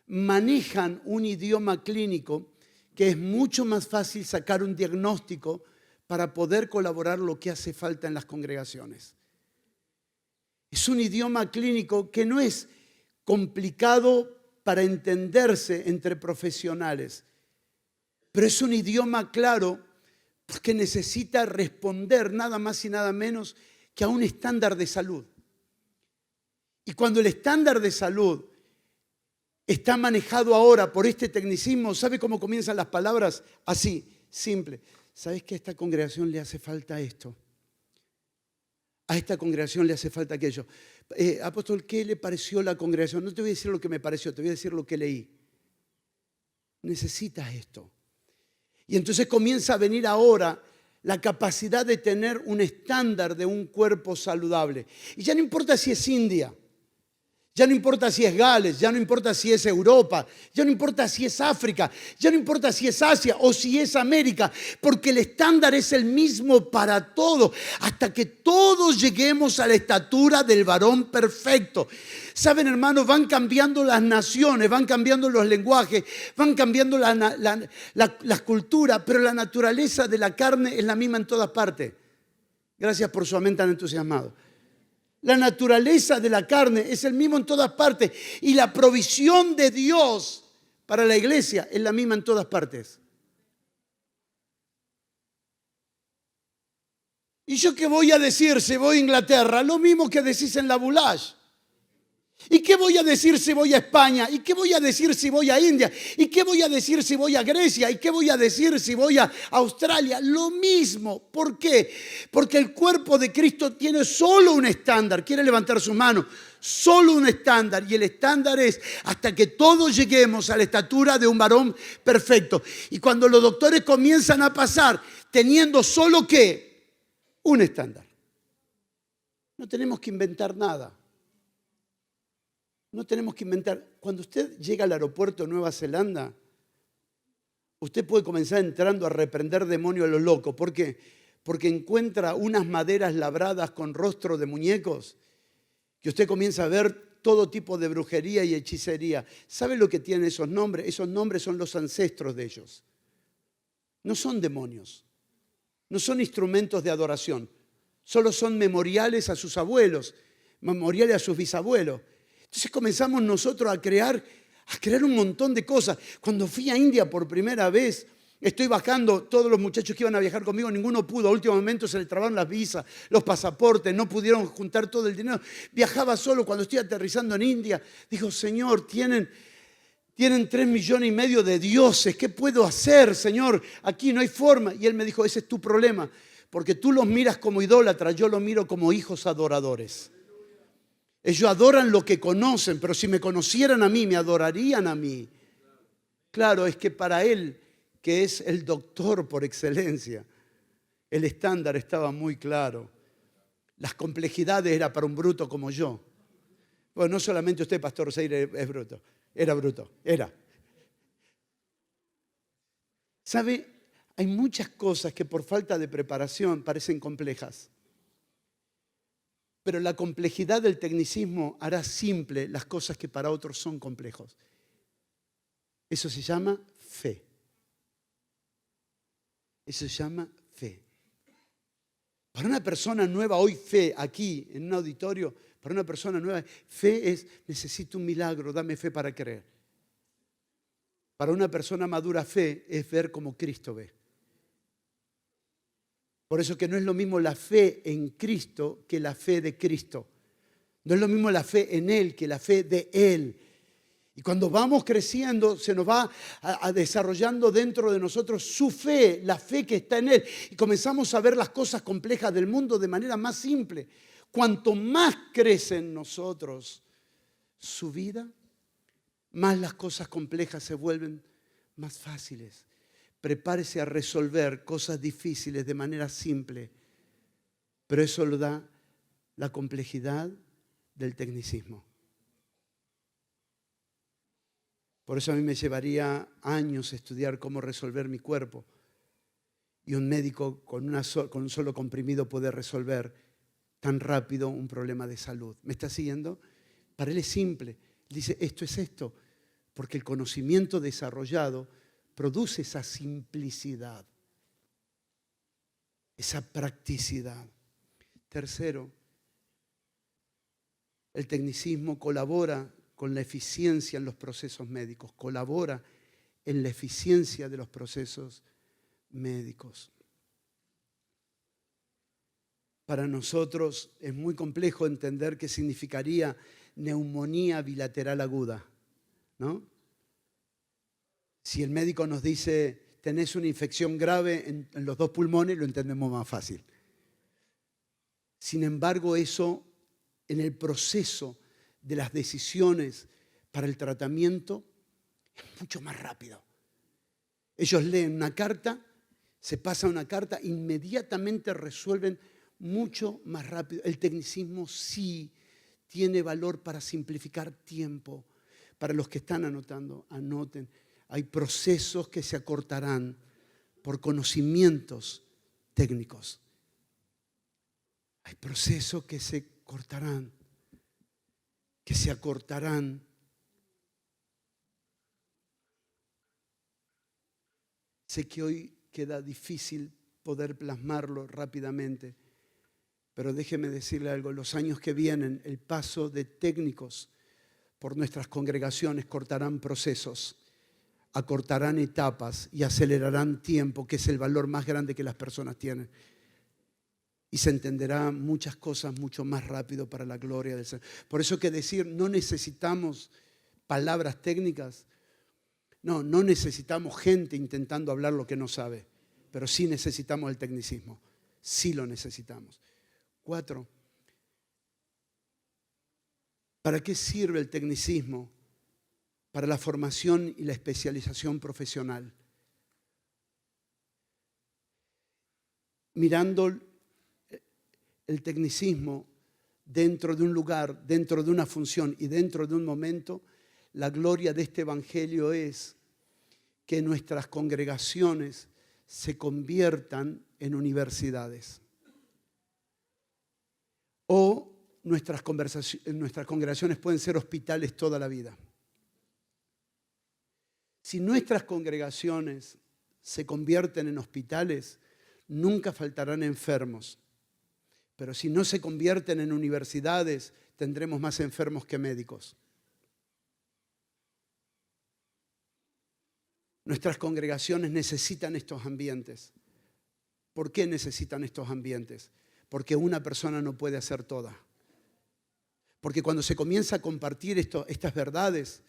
manejan un idioma clínico que es mucho más fácil sacar un diagnóstico para poder colaborar lo que hace falta en las congregaciones. Es un idioma clínico que no es complicado para entenderse entre profesionales, pero es un idioma claro porque necesita responder nada más y nada menos que a un estándar de salud. Y cuando el estándar de salud está manejado ahora por este tecnicismo, ¿sabe cómo comienzan las palabras? Así, simple. ¿Sabes que a esta congregación le hace falta esto? A esta congregación le hace falta aquello. Apóstol, ¿qué le pareció la congregación? No te voy a decir lo que me pareció, te voy a decir lo que leí. Necesitas esto. Y entonces comienza a venir ahora la capacidad de tener un estándar de un cuerpo saludable. Y ya no importa si es India, Ya no importa si es Gales, ya no importa si es Europa, ya no importa si es África, ya no importa si es Asia o si es América, porque el estándar es el mismo para todos, hasta que todos lleguemos a la estatura del varón perfecto. Saben, hermanos, van cambiando las naciones, van cambiando los lenguajes, van cambiando las culturas, pero la naturaleza de la carne es la misma en todas partes. Gracias por su amén tan entusiasmado. La naturaleza de la carne es el mismo en todas partes y la provisión de Dios para la iglesia es la misma en todas partes. ¿Y yo qué voy a decir si voy a Inglaterra? Lo mismo que decís en la Boulage. ¿Y qué voy a decir si voy a España? ¿Y qué voy a decir si voy a India? ¿Y qué voy a decir si voy a Grecia? ¿Y qué voy a decir si voy a Australia? Lo mismo. ¿Por qué? Porque el cuerpo de Cristo tiene solo un estándar. ¿Quiere levantar sus manos? Solo un estándar. Y el estándar es hasta que todos lleguemos a la estatura de un varón perfecto. Y cuando los doctores comienzan a pasar teniendo solo ¿qué? Un estándar. No tenemos que inventar nada. No tenemos que inventar. Cuando usted llega al aeropuerto de Nueva Zelanda, usted puede comenzar entrando a reprender demonios a los locos. ¿Por qué? Porque encuentra unas maderas labradas con rostro de muñecos que usted comienza a ver todo tipo de brujería y hechicería. ¿Sabe lo que tienen esos nombres? Esos nombres son los ancestros de ellos. No son demonios. No son instrumentos de adoración. Solo son memoriales a sus abuelos, memoriales a sus bisabuelos. Entonces comenzamos nosotros a crear un montón de cosas. Cuando fui a India por primera vez, estoy bajando, todos los muchachos que iban a viajar conmigo, ninguno pudo. A último momento se les trabaron las visas, los pasaportes, no pudieron juntar todo el dinero. Viajaba solo. Cuando estoy aterrizando en India, digo, Señor, tienen 3,5 millones de dioses. ¿Qué puedo hacer, Señor? Aquí no hay forma. Y Él me dijo, ese es tu problema, porque tú los miras como idólatras, yo los miro como hijos adoradores. Ellos adoran lo que conocen, pero si me conocieran a mí, me adorarían a mí. Claro, es que para Él, que es el doctor por excelencia, el estándar estaba muy claro. Las complejidades eran para un bruto como yo. Bueno, no solamente usted, Pastor Seire, es bruto. Era bruto, era. ¿Sabe? Hay muchas cosas que por falta de preparación parecen complejas. Pero la complejidad del tecnicismo hará simple las cosas que para otros son complejos. Eso se llama fe. Eso se llama fe. Para una persona nueva, hoy fe, aquí en un auditorio, para una persona nueva, fe es, necesito un milagro, dame fe para creer. Para una persona madura, fe es ver como Cristo ve. Por eso que no es lo mismo la fe en Cristo que la fe de Cristo. No es lo mismo la fe en Él que la fe de Él. Y cuando vamos creciendo, se nos va desarrollando dentro de nosotros su fe, la fe que está en Él. Y comenzamos a ver las cosas complejas del mundo de manera más simple. Cuanto más crece en nosotros su vida, más las cosas complejas se vuelven más fáciles. Prepárese a resolver cosas difíciles de manera simple, pero eso lo da la complejidad del tecnicismo. Por eso a mí me llevaría años estudiar cómo resolver mi cuerpo y un médico con un solo comprimido puede resolver tan rápido un problema de salud. ¿Me está siguiendo? Para él es simple. Él dice, esto es esto, porque el conocimiento desarrollado produce esa simplicidad, esa practicidad. Tercero, el tecnicismo colabora con la eficiencia en los procesos médicos, colabora en la eficiencia de los procesos médicos. Para nosotros es muy complejo entender qué significaría neumonía bilateral aguda, ¿no? Si el médico nos dice, tenés una infección grave en los 2 pulmones, lo entendemos más fácil. Sin embargo, eso en el proceso de las decisiones para el tratamiento es mucho más rápido. Ellos leen una carta, se pasa una carta, inmediatamente resuelven mucho más rápido. El tecnicismo sí tiene valor para simplificar tiempo. Para los que están anotando, anoten. Hay procesos que se acortarán por conocimientos técnicos. Hay procesos que se cortarán, que se acortarán. Sé que hoy queda difícil poder plasmarlo rápidamente, pero déjeme decirle algo, los años que vienen, el paso de técnicos por nuestras congregaciones cortarán procesos, acortarán etapas y acelerarán tiempo, que es el valor más grande que las personas tienen. Y se entenderá muchas cosas mucho más rápido para la gloria del Señor. Por eso que decir, no necesitamos palabras técnicas. No necesitamos gente intentando hablar lo que no sabe, pero sí necesitamos el tecnicismo. Sí lo necesitamos. 4. ¿Para qué sirve el tecnicismo? Para la formación y la especialización profesional. Mirando el tecnicismo dentro de un lugar, dentro de una función y dentro de un momento, la gloria de este evangelio es que nuestras congregaciones se conviertan en universidades. O nuestras congregaciones pueden ser hospitales toda la vida. Si nuestras congregaciones se convierten en hospitales, nunca faltarán enfermos. Pero si no se convierten en universidades, tendremos más enfermos que médicos. Nuestras congregaciones necesitan estos ambientes. ¿Por qué necesitan estos ambientes? Porque una persona no puede hacer toda. Porque cuando se comienza a compartir estas verdades,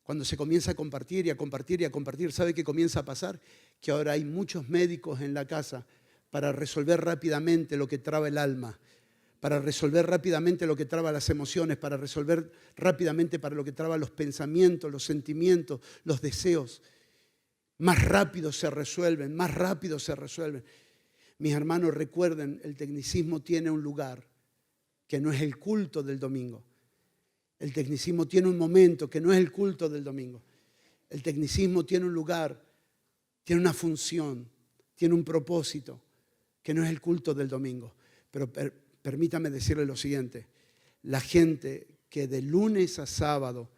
cuando se comienza a compartir y a compartir y a compartir, ¿sabe qué comienza a pasar? Que ahora hay muchos médicos en la casa para resolver rápidamente lo que traba el alma, para resolver rápidamente lo que traba las emociones, para resolver rápidamente para lo que traba los pensamientos, los sentimientos, los deseos. Más rápido se resuelven, más rápido se resuelven. Mis hermanos, recuerden, el tecnicismo tiene un lugar que no es el culto del domingo. El tecnicismo tiene un momento que no es el culto del domingo. El tecnicismo tiene un lugar, tiene una función, tiene un propósito que no es el culto del domingo. Pero permítame decirle lo siguiente. La gente que de lunes a sábado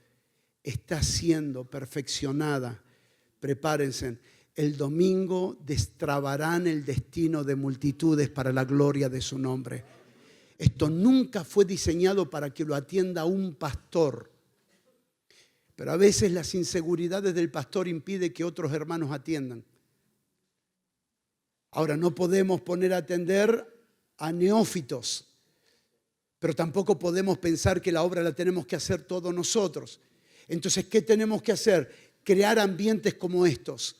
está siendo perfeccionada, prepárense, el domingo destrabarán el destino de multitudes para la gloria de su nombre. Esto nunca fue diseñado para que lo atienda un pastor. Pero a veces las inseguridades del pastor impiden que otros hermanos atiendan. Ahora, no podemos poner a atender a neófitos, pero tampoco podemos pensar que la obra la tenemos que hacer todos nosotros. Entonces, ¿qué tenemos que hacer? Crear ambientes como estos.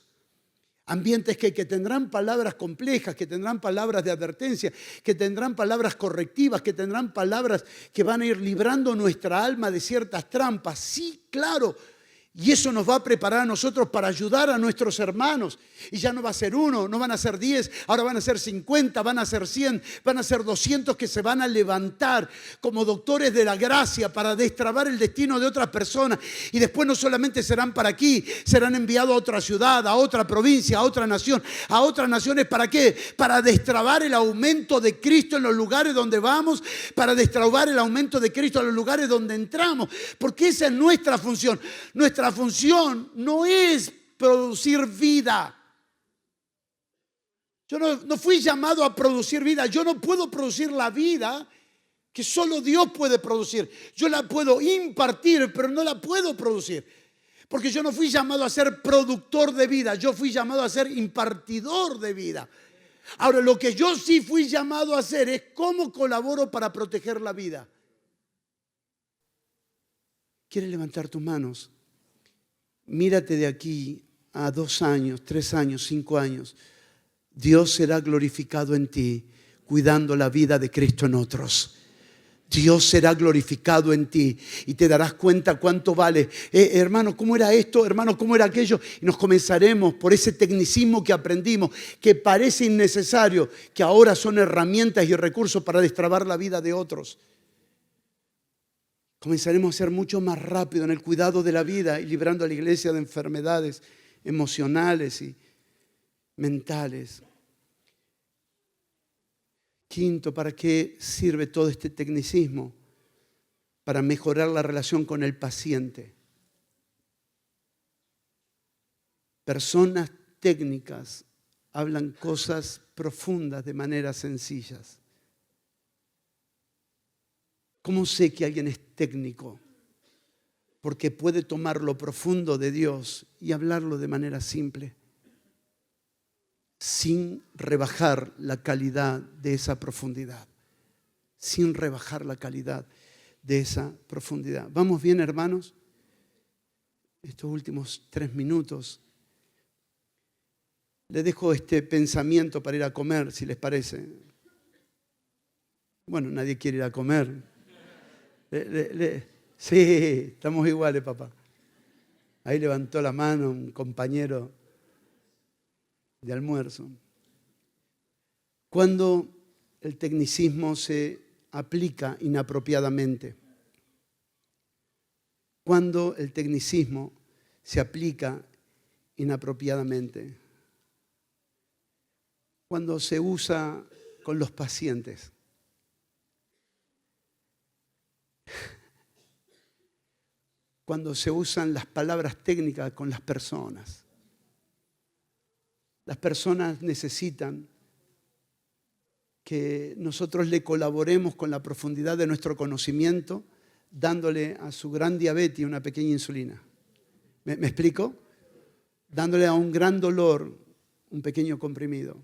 Ambientes que tendrán palabras complejas, que tendrán palabras de advertencia, que tendrán palabras correctivas, que tendrán palabras que van a ir librando nuestra alma de ciertas trampas. Sí, claro. Y eso nos va a preparar a nosotros para ayudar a nuestros hermanos. Y ya no va a ser 1, no van a ser 10, ahora van a ser 50, van a ser 100, van a ser 200 que se van a levantar como doctores de la gracia para destrabar el destino de otras personas. Y después no solamente serán para aquí, serán enviados a otra ciudad, a otra provincia, a otra nación. ¿A otras naciones para qué? Para destrabar el aumento de Cristo en los lugares donde vamos, para destrabar el aumento de Cristo en los lugares donde entramos. Porque esa es nuestra función. Nuestra función no es producir vida. Yo no fui llamado a producir vida. Yo no puedo producir la vida que solo Dios puede producir. Yo la puedo impartir, pero no la puedo producir. Porque yo no fui llamado a ser productor de vida. Yo fui llamado a ser impartidor de vida. Ahora, lo que yo sí fui llamado a hacer es cómo colaboro para proteger la vida. ¿Quieres levantar tus manos? Mírate de aquí a 2 años, 3 años, 5 años. Dios será glorificado en ti, cuidando la vida de Cristo en otros. Dios será glorificado en ti y te darás cuenta cuánto vale. Hermano, ¿cómo era esto? Hermano, ¿cómo era aquello? Y nos comenzaremos por ese tecnicismo que aprendimos, que parece innecesario, que ahora son herramientas y recursos para destrabar la vida de otros. Comenzaremos a ser mucho más rápido en el cuidado de la vida y librando a la iglesia de enfermedades emocionales y mentales. Quinto, ¿para qué sirve todo este tecnicismo? Para mejorar la relación con el paciente. Personas técnicas hablan cosas profundas de maneras sencillas. ¿Cómo sé que alguien es técnico? Porque puede tomar lo profundo de Dios y hablarlo de manera simple, sin rebajar la calidad de esa profundidad. Sin rebajar la calidad de esa profundidad. ¿Vamos bien, hermanos? Estos últimos 3 minutos. Les dejo este pensamiento para ir a comer, si les parece. Bueno, nadie quiere ir a comer. Sí, estamos iguales, papá. Ahí levantó la mano un compañero de almuerzo. Cuando el tecnicismo se aplica inapropiadamente. Cuando el tecnicismo se aplica inapropiadamente. Cuando se usa con los pacientes. Cuando se usan las palabras técnicas con las personas. Las personas necesitan que nosotros le colaboremos con la profundidad de nuestro conocimiento, dándole a su gran diabetes una pequeña insulina. ¿Me explico? Dándole a un gran dolor un pequeño comprimido.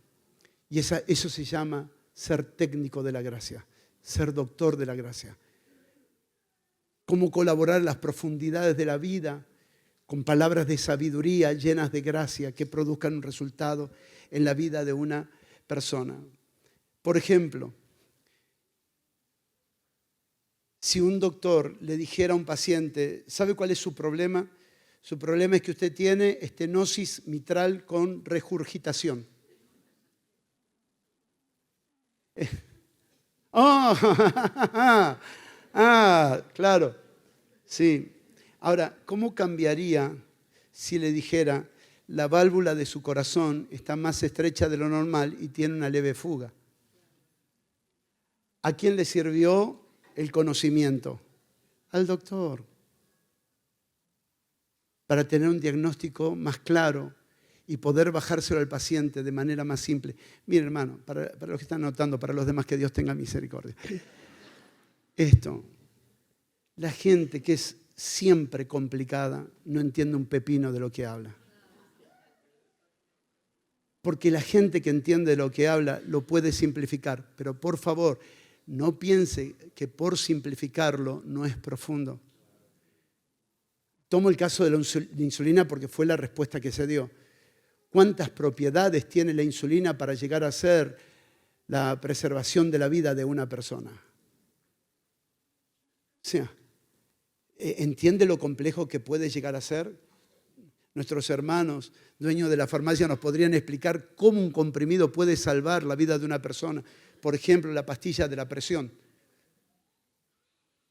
Y eso se llama ser técnico de la gracia, ser doctor de la gracia. Cómo colaborar en las profundidades de la vida con palabras de sabiduría llenas de gracia que produzcan un resultado en la vida de una persona. Por ejemplo, si un doctor le dijera a un paciente, ¿sabe cuál es su problema? Su problema es que usted tiene estenosis mitral con regurgitación. Claro, sí. Ahora, ¿cómo cambiaría si le dijera la válvula de su corazón está más estrecha de lo normal y tiene una leve fuga? ¿A quién le sirvió el conocimiento? Al doctor. Para tener un diagnóstico más claro y poder bajárselo al paciente de manera más simple. Mire, hermano, para los que están anotando, para los demás, que Dios tenga misericordia. Esto, la gente que es siempre complicada no entiende un pepino de lo que habla. Porque la gente que entiende de lo que habla lo puede simplificar. Pero por favor, no piense que por simplificarlo no es profundo. Tomo el caso de la insulina porque fue la respuesta que se dio. ¿Cuántas propiedades tiene la insulina para llegar a ser la preservación de la vida de una persona? O sea, ¿entiende lo complejo que puede llegar a ser? Nuestros hermanos, dueños de la farmacia, nos podrían explicar cómo un comprimido puede salvar la vida de una persona. Por ejemplo, la pastilla de la presión.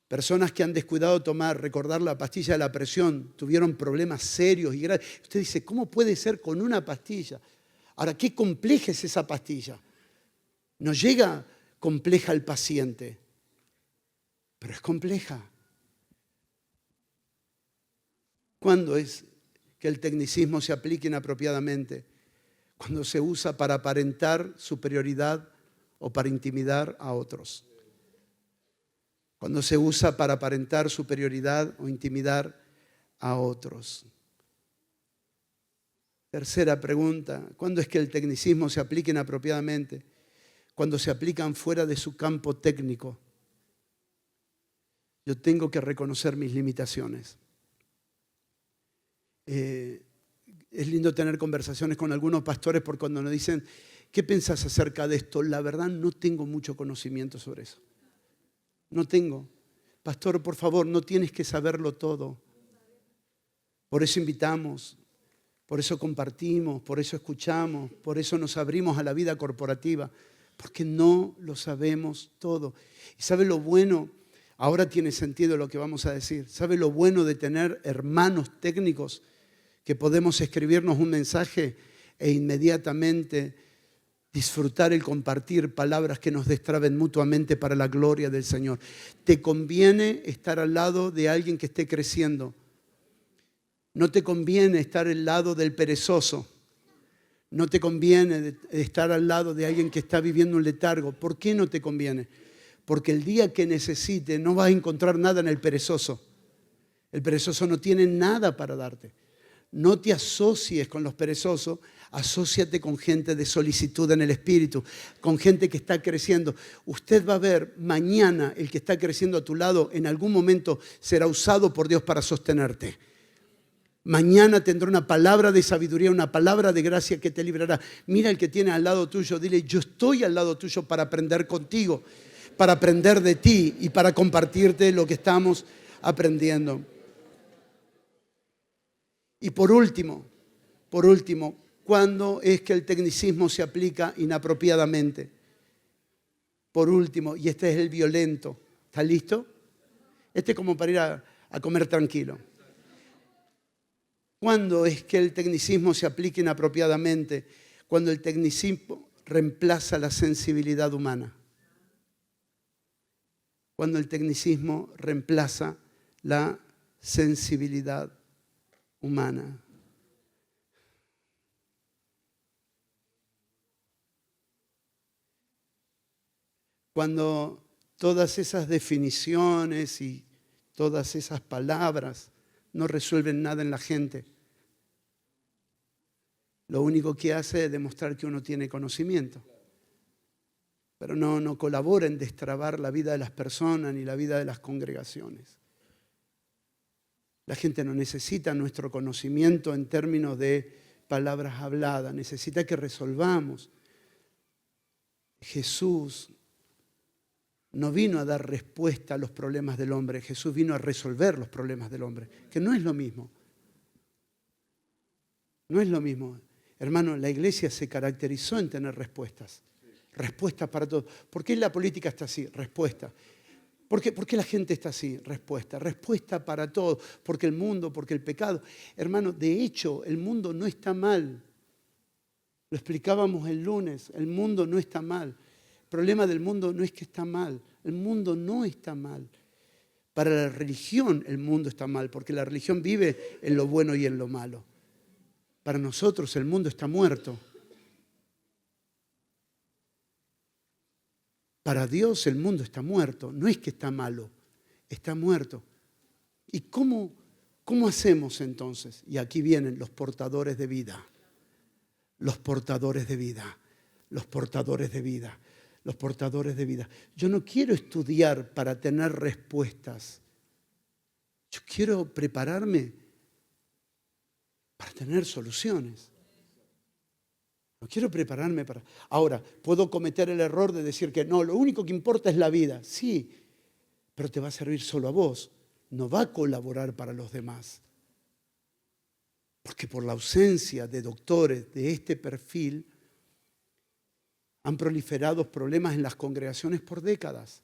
Personas que han descuidado recordar la pastilla de la presión, tuvieron problemas serios y graves. Usted dice, ¿cómo puede ser con una pastilla? Ahora, ¿qué compleja es esa pastilla? No llega compleja al paciente, pero es compleja. ¿Cuándo es que el tecnicismo se aplique inapropiadamente? Cuando se usa para aparentar superioridad o para intimidar a otros. Cuando se usa para aparentar superioridad o intimidar a otros. Tercera pregunta, ¿cuándo es que el tecnicismo se aplica inapropiadamente? Cuando se aplican fuera de su campo técnico. Yo tengo que reconocer mis limitaciones. Es lindo tener conversaciones con algunos pastores porque cuando nos dicen, ¿qué piensas acerca de esto? La verdad no tengo mucho conocimiento sobre eso. No tengo. Pastor, por favor, no tienes que saberlo todo. Por eso invitamos, por eso compartimos, por eso escuchamos, por eso nos abrimos a la vida corporativa, porque no lo sabemos todo. ¿Y sabe lo bueno? Ahora tiene sentido lo que vamos a decir. ¿Sabe lo bueno de tener hermanos técnicos que podemos escribirnos un mensaje e inmediatamente disfrutar el compartir palabras que nos destraben mutuamente para la gloria del Señor? Te conviene estar al lado de alguien que esté creciendo. No te conviene estar al lado del perezoso. No te conviene estar al lado de alguien que está viviendo un letargo. ¿Por qué no te conviene? Porque el día que necesite no vas a encontrar nada en el perezoso. El perezoso no tiene nada para darte. No te asocies con los perezosos, asóciate con gente de solicitud en el espíritu, con gente que está creciendo. Usted va a ver mañana el que está creciendo a tu lado, en algún momento será usado por Dios para sostenerte. Mañana tendrá una palabra de sabiduría, una palabra de gracia que te librará. Mira el que tiene al lado tuyo, dile, yo estoy al lado tuyo para aprender contigo, para aprender de ti y para compartirte lo que estamos aprendiendo. Y por último, ¿cuándo es que el tecnicismo se aplica inapropiadamente? Por último, y este es el violento. ¿Está listo? Este es como para ir a comer tranquilo. ¿Cuándo es que el tecnicismo se aplica inapropiadamente? Cuando el tecnicismo reemplaza la sensibilidad humana. Cuando el tecnicismo reemplaza la sensibilidad humana. Cuando todas esas definiciones y todas esas palabras no resuelven nada en la gente, lo único que hace es demostrar que uno tiene conocimiento, pero no colabora en destrabar la vida de las personas ni la vida de las congregaciones. La gente no necesita nuestro conocimiento en términos de palabras habladas, necesita que resolvamos. Jesús no vino a dar respuesta a los problemas del hombre, Jesús vino a resolver los problemas del hombre, que no es lo mismo. No es lo mismo. Hermano, la iglesia se caracterizó en tener respuestas. Respuestas para todo. ¿Por qué la política está así? Respuesta. ¿Por qué la gente está así? Respuesta. Respuesta para todo. Porque el mundo, porque el pecado. Hermano, de hecho, el mundo no está mal. Lo explicábamos el lunes. El mundo no está mal. El problema del mundo no es que está mal. El mundo no está mal. Para la religión el mundo está mal, porque la religión vive en lo bueno y en lo malo. Para nosotros el mundo está muerto. Para Dios el mundo está muerto, no es que está malo, está muerto. ¿Y cómo hacemos entonces? Y aquí vienen los portadores de vida, los portadores de vida, los portadores de vida, los portadores de vida. Yo no quiero estudiar para tener respuestas, yo quiero prepararme para tener soluciones. No quiero prepararme para... Ahora, puedo cometer el error de decir que no, lo único que importa es la vida. Sí, pero te va a servir solo a vos. No va a colaborar para los demás. Porque por la ausencia de doctores de este perfil, han proliferado problemas en las congregaciones por décadas,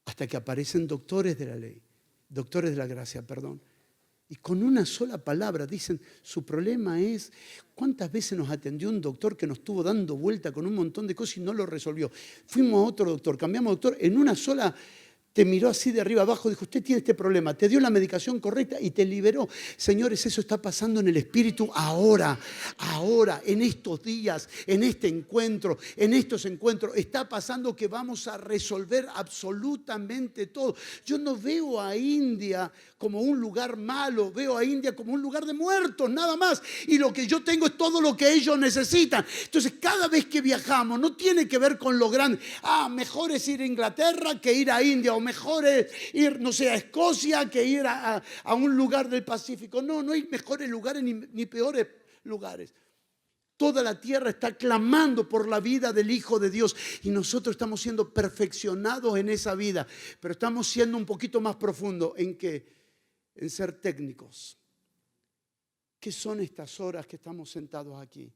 hasta que aparecen doctores de la ley, doctores de la gracia, perdón. Y con una sola palabra dicen, su problema es, ¿cuántas veces nos atendió un doctor que nos estuvo dando vuelta con un montón de cosas y no lo resolvió? Fuimos a otro doctor, cambiamos de doctor, en una sola te miró así de arriba abajo, dijo, usted tiene este problema, te dio la medicación correcta y te liberó. Señores, eso está pasando en el Espíritu ahora, en estos días, en este encuentro, en estos encuentros. Está pasando que vamos a resolver absolutamente todo. Yo no veo a India como un lugar malo, veo a India como un lugar de muertos, nada más. Y lo que yo tengo es todo lo que ellos necesitan. Entonces, cada vez que viajamos, no tiene que ver con lo grande. Mejor es ir a Inglaterra que ir a India, o mejor es ir, no sé, a Escocia que ir a un lugar del Pacífico. No hay mejores lugares ni peores lugares. Toda la tierra está clamando por la vida del Hijo de Dios y nosotros estamos siendo perfeccionados en esa vida, pero estamos siendo un poquito más profundos. ¿En qué? En ser técnicos. ¿Qué son estas horas que estamos sentados aquí?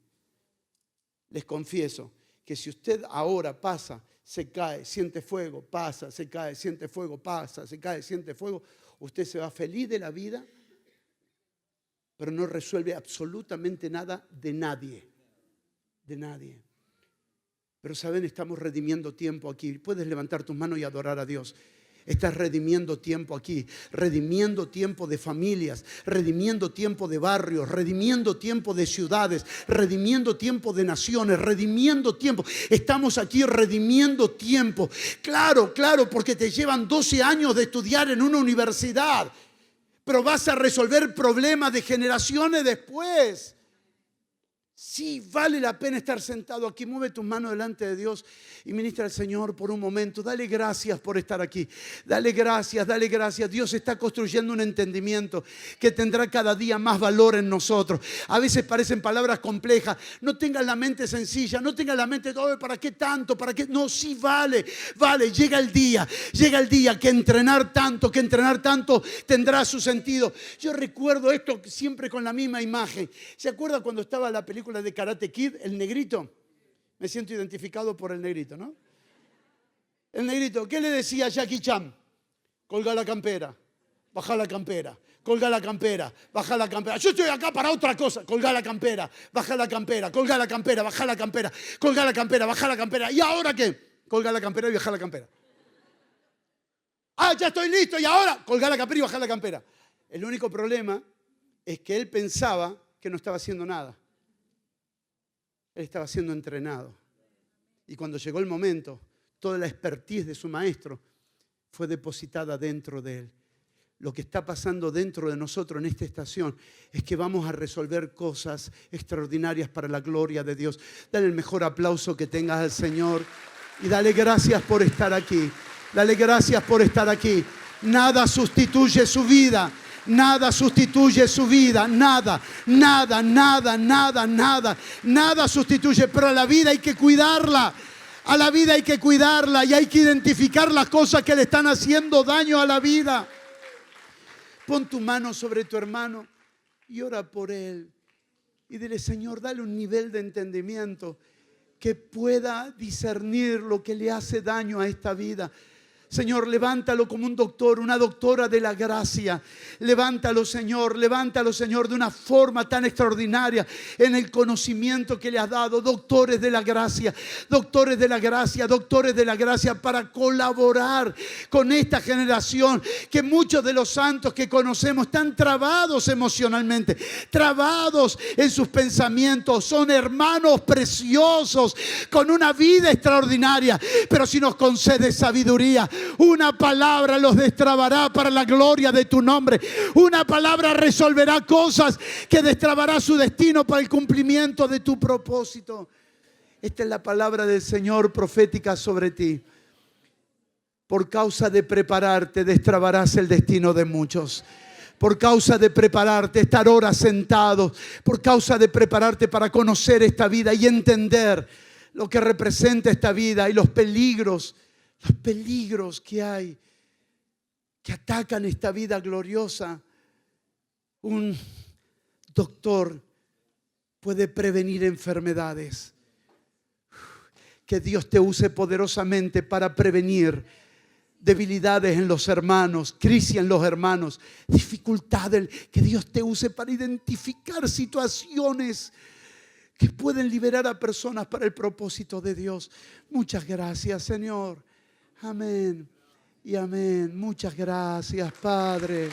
Les confieso que si usted ahora pasa, se cae, siente fuego, pasa, se cae, siente fuego, pasa, se cae, siente fuego, usted se va feliz de la vida, pero no resuelve absolutamente nada de nadie. De nadie. Pero saben, estamos redimiendo tiempo aquí. Puedes levantar tus manos y adorar a Dios. Estás redimiendo tiempo aquí, redimiendo tiempo de familias, redimiendo tiempo de barrios, redimiendo tiempo de ciudades, redimiendo tiempo de naciones, redimiendo tiempo. Estamos aquí redimiendo tiempo. Claro, porque te llevan 12 años de estudiar en una universidad, pero vas a resolver problemas de generaciones después. Sí, vale la pena estar sentado aquí. Mueve tus manos delante de Dios y ministra al Señor por un momento. Dale gracias por estar aquí. Dale gracias, dale gracias. Dios está construyendo un entendimiento que tendrá cada día más valor en nosotros. A veces parecen palabras complejas. No tengas la mente sencilla, no tengas la mente todo. ¿Para qué tanto? ¿Para qué? No, sí vale. Llega el día que entrenar tanto tendrá su sentido. Yo recuerdo esto siempre con la misma imagen. ¿Se acuerda cuando estaba la película de Karate Kid, el negrito? Me siento identificado por el negrito, ¿no? El negrito, ¿qué le decía a Jackie Chan? Colga la campera, baja la campera, colga la campera, baja la campera. Yo estoy acá para otra cosa. Colga la campera, baja la campera, colga la campera, baja la campera, colga la campera, baja la campera. ¿Y ahora qué? Colga la campera y baja la campera. Ya estoy listo. ¿Y ahora? Colga la campera y baja la campera. El único problema es que él pensaba que no estaba haciendo nada. Él estaba siendo entrenado. Y cuando llegó el momento, toda la expertise de su maestro fue depositada dentro de él. Lo que está pasando dentro de nosotros en esta estación es que vamos a resolver cosas extraordinarias para la gloria de Dios. Dale el mejor aplauso que tengas al Señor y dale gracias por estar aquí. Dale gracias por estar aquí. Nada sustituye su vida. Nada sustituye su vida, nada sustituye, pero a la vida hay que cuidarla, y hay que identificar las cosas que le están haciendo daño a la vida. Pon tu mano sobre tu hermano y ora por él y dile: Señor, dale un nivel de entendimiento que pueda discernir lo que le hace daño a esta vida. Señor, levántalo como un doctor, una doctora de la gracia. Levántalo, Señor, de una forma tan extraordinaria en el conocimiento que le has dado. Doctores de la gracia, para colaborar con esta generación, que muchos de los santos que conocemos están trabados emocionalmente, trabados en sus pensamientos. Son hermanos preciosos, con una vida extraordinaria, pero si nos concedes sabiduría, una palabra los destrabará para la gloria de tu nombre. Una palabra resolverá cosas que destrabará su destino para el cumplimiento de tu propósito. Esta es la palabra del Señor profética sobre ti. Por causa de prepararte, destrabarás el destino de muchos. Por causa de prepararte, estar horas sentado, por causa de prepararte para conocer esta vida y entender lo que representa esta vida y los peligros que hay, que atacan esta vida gloriosa. Un doctor puede prevenir enfermedades. Que Dios te use poderosamente para prevenir debilidades en los hermanos, crisis en los hermanos, dificultades. Que Dios te use para identificar situaciones que pueden liberar a personas para el propósito de Dios. Muchas gracias, Señor. Amén y amén. Muchas gracias, Padre.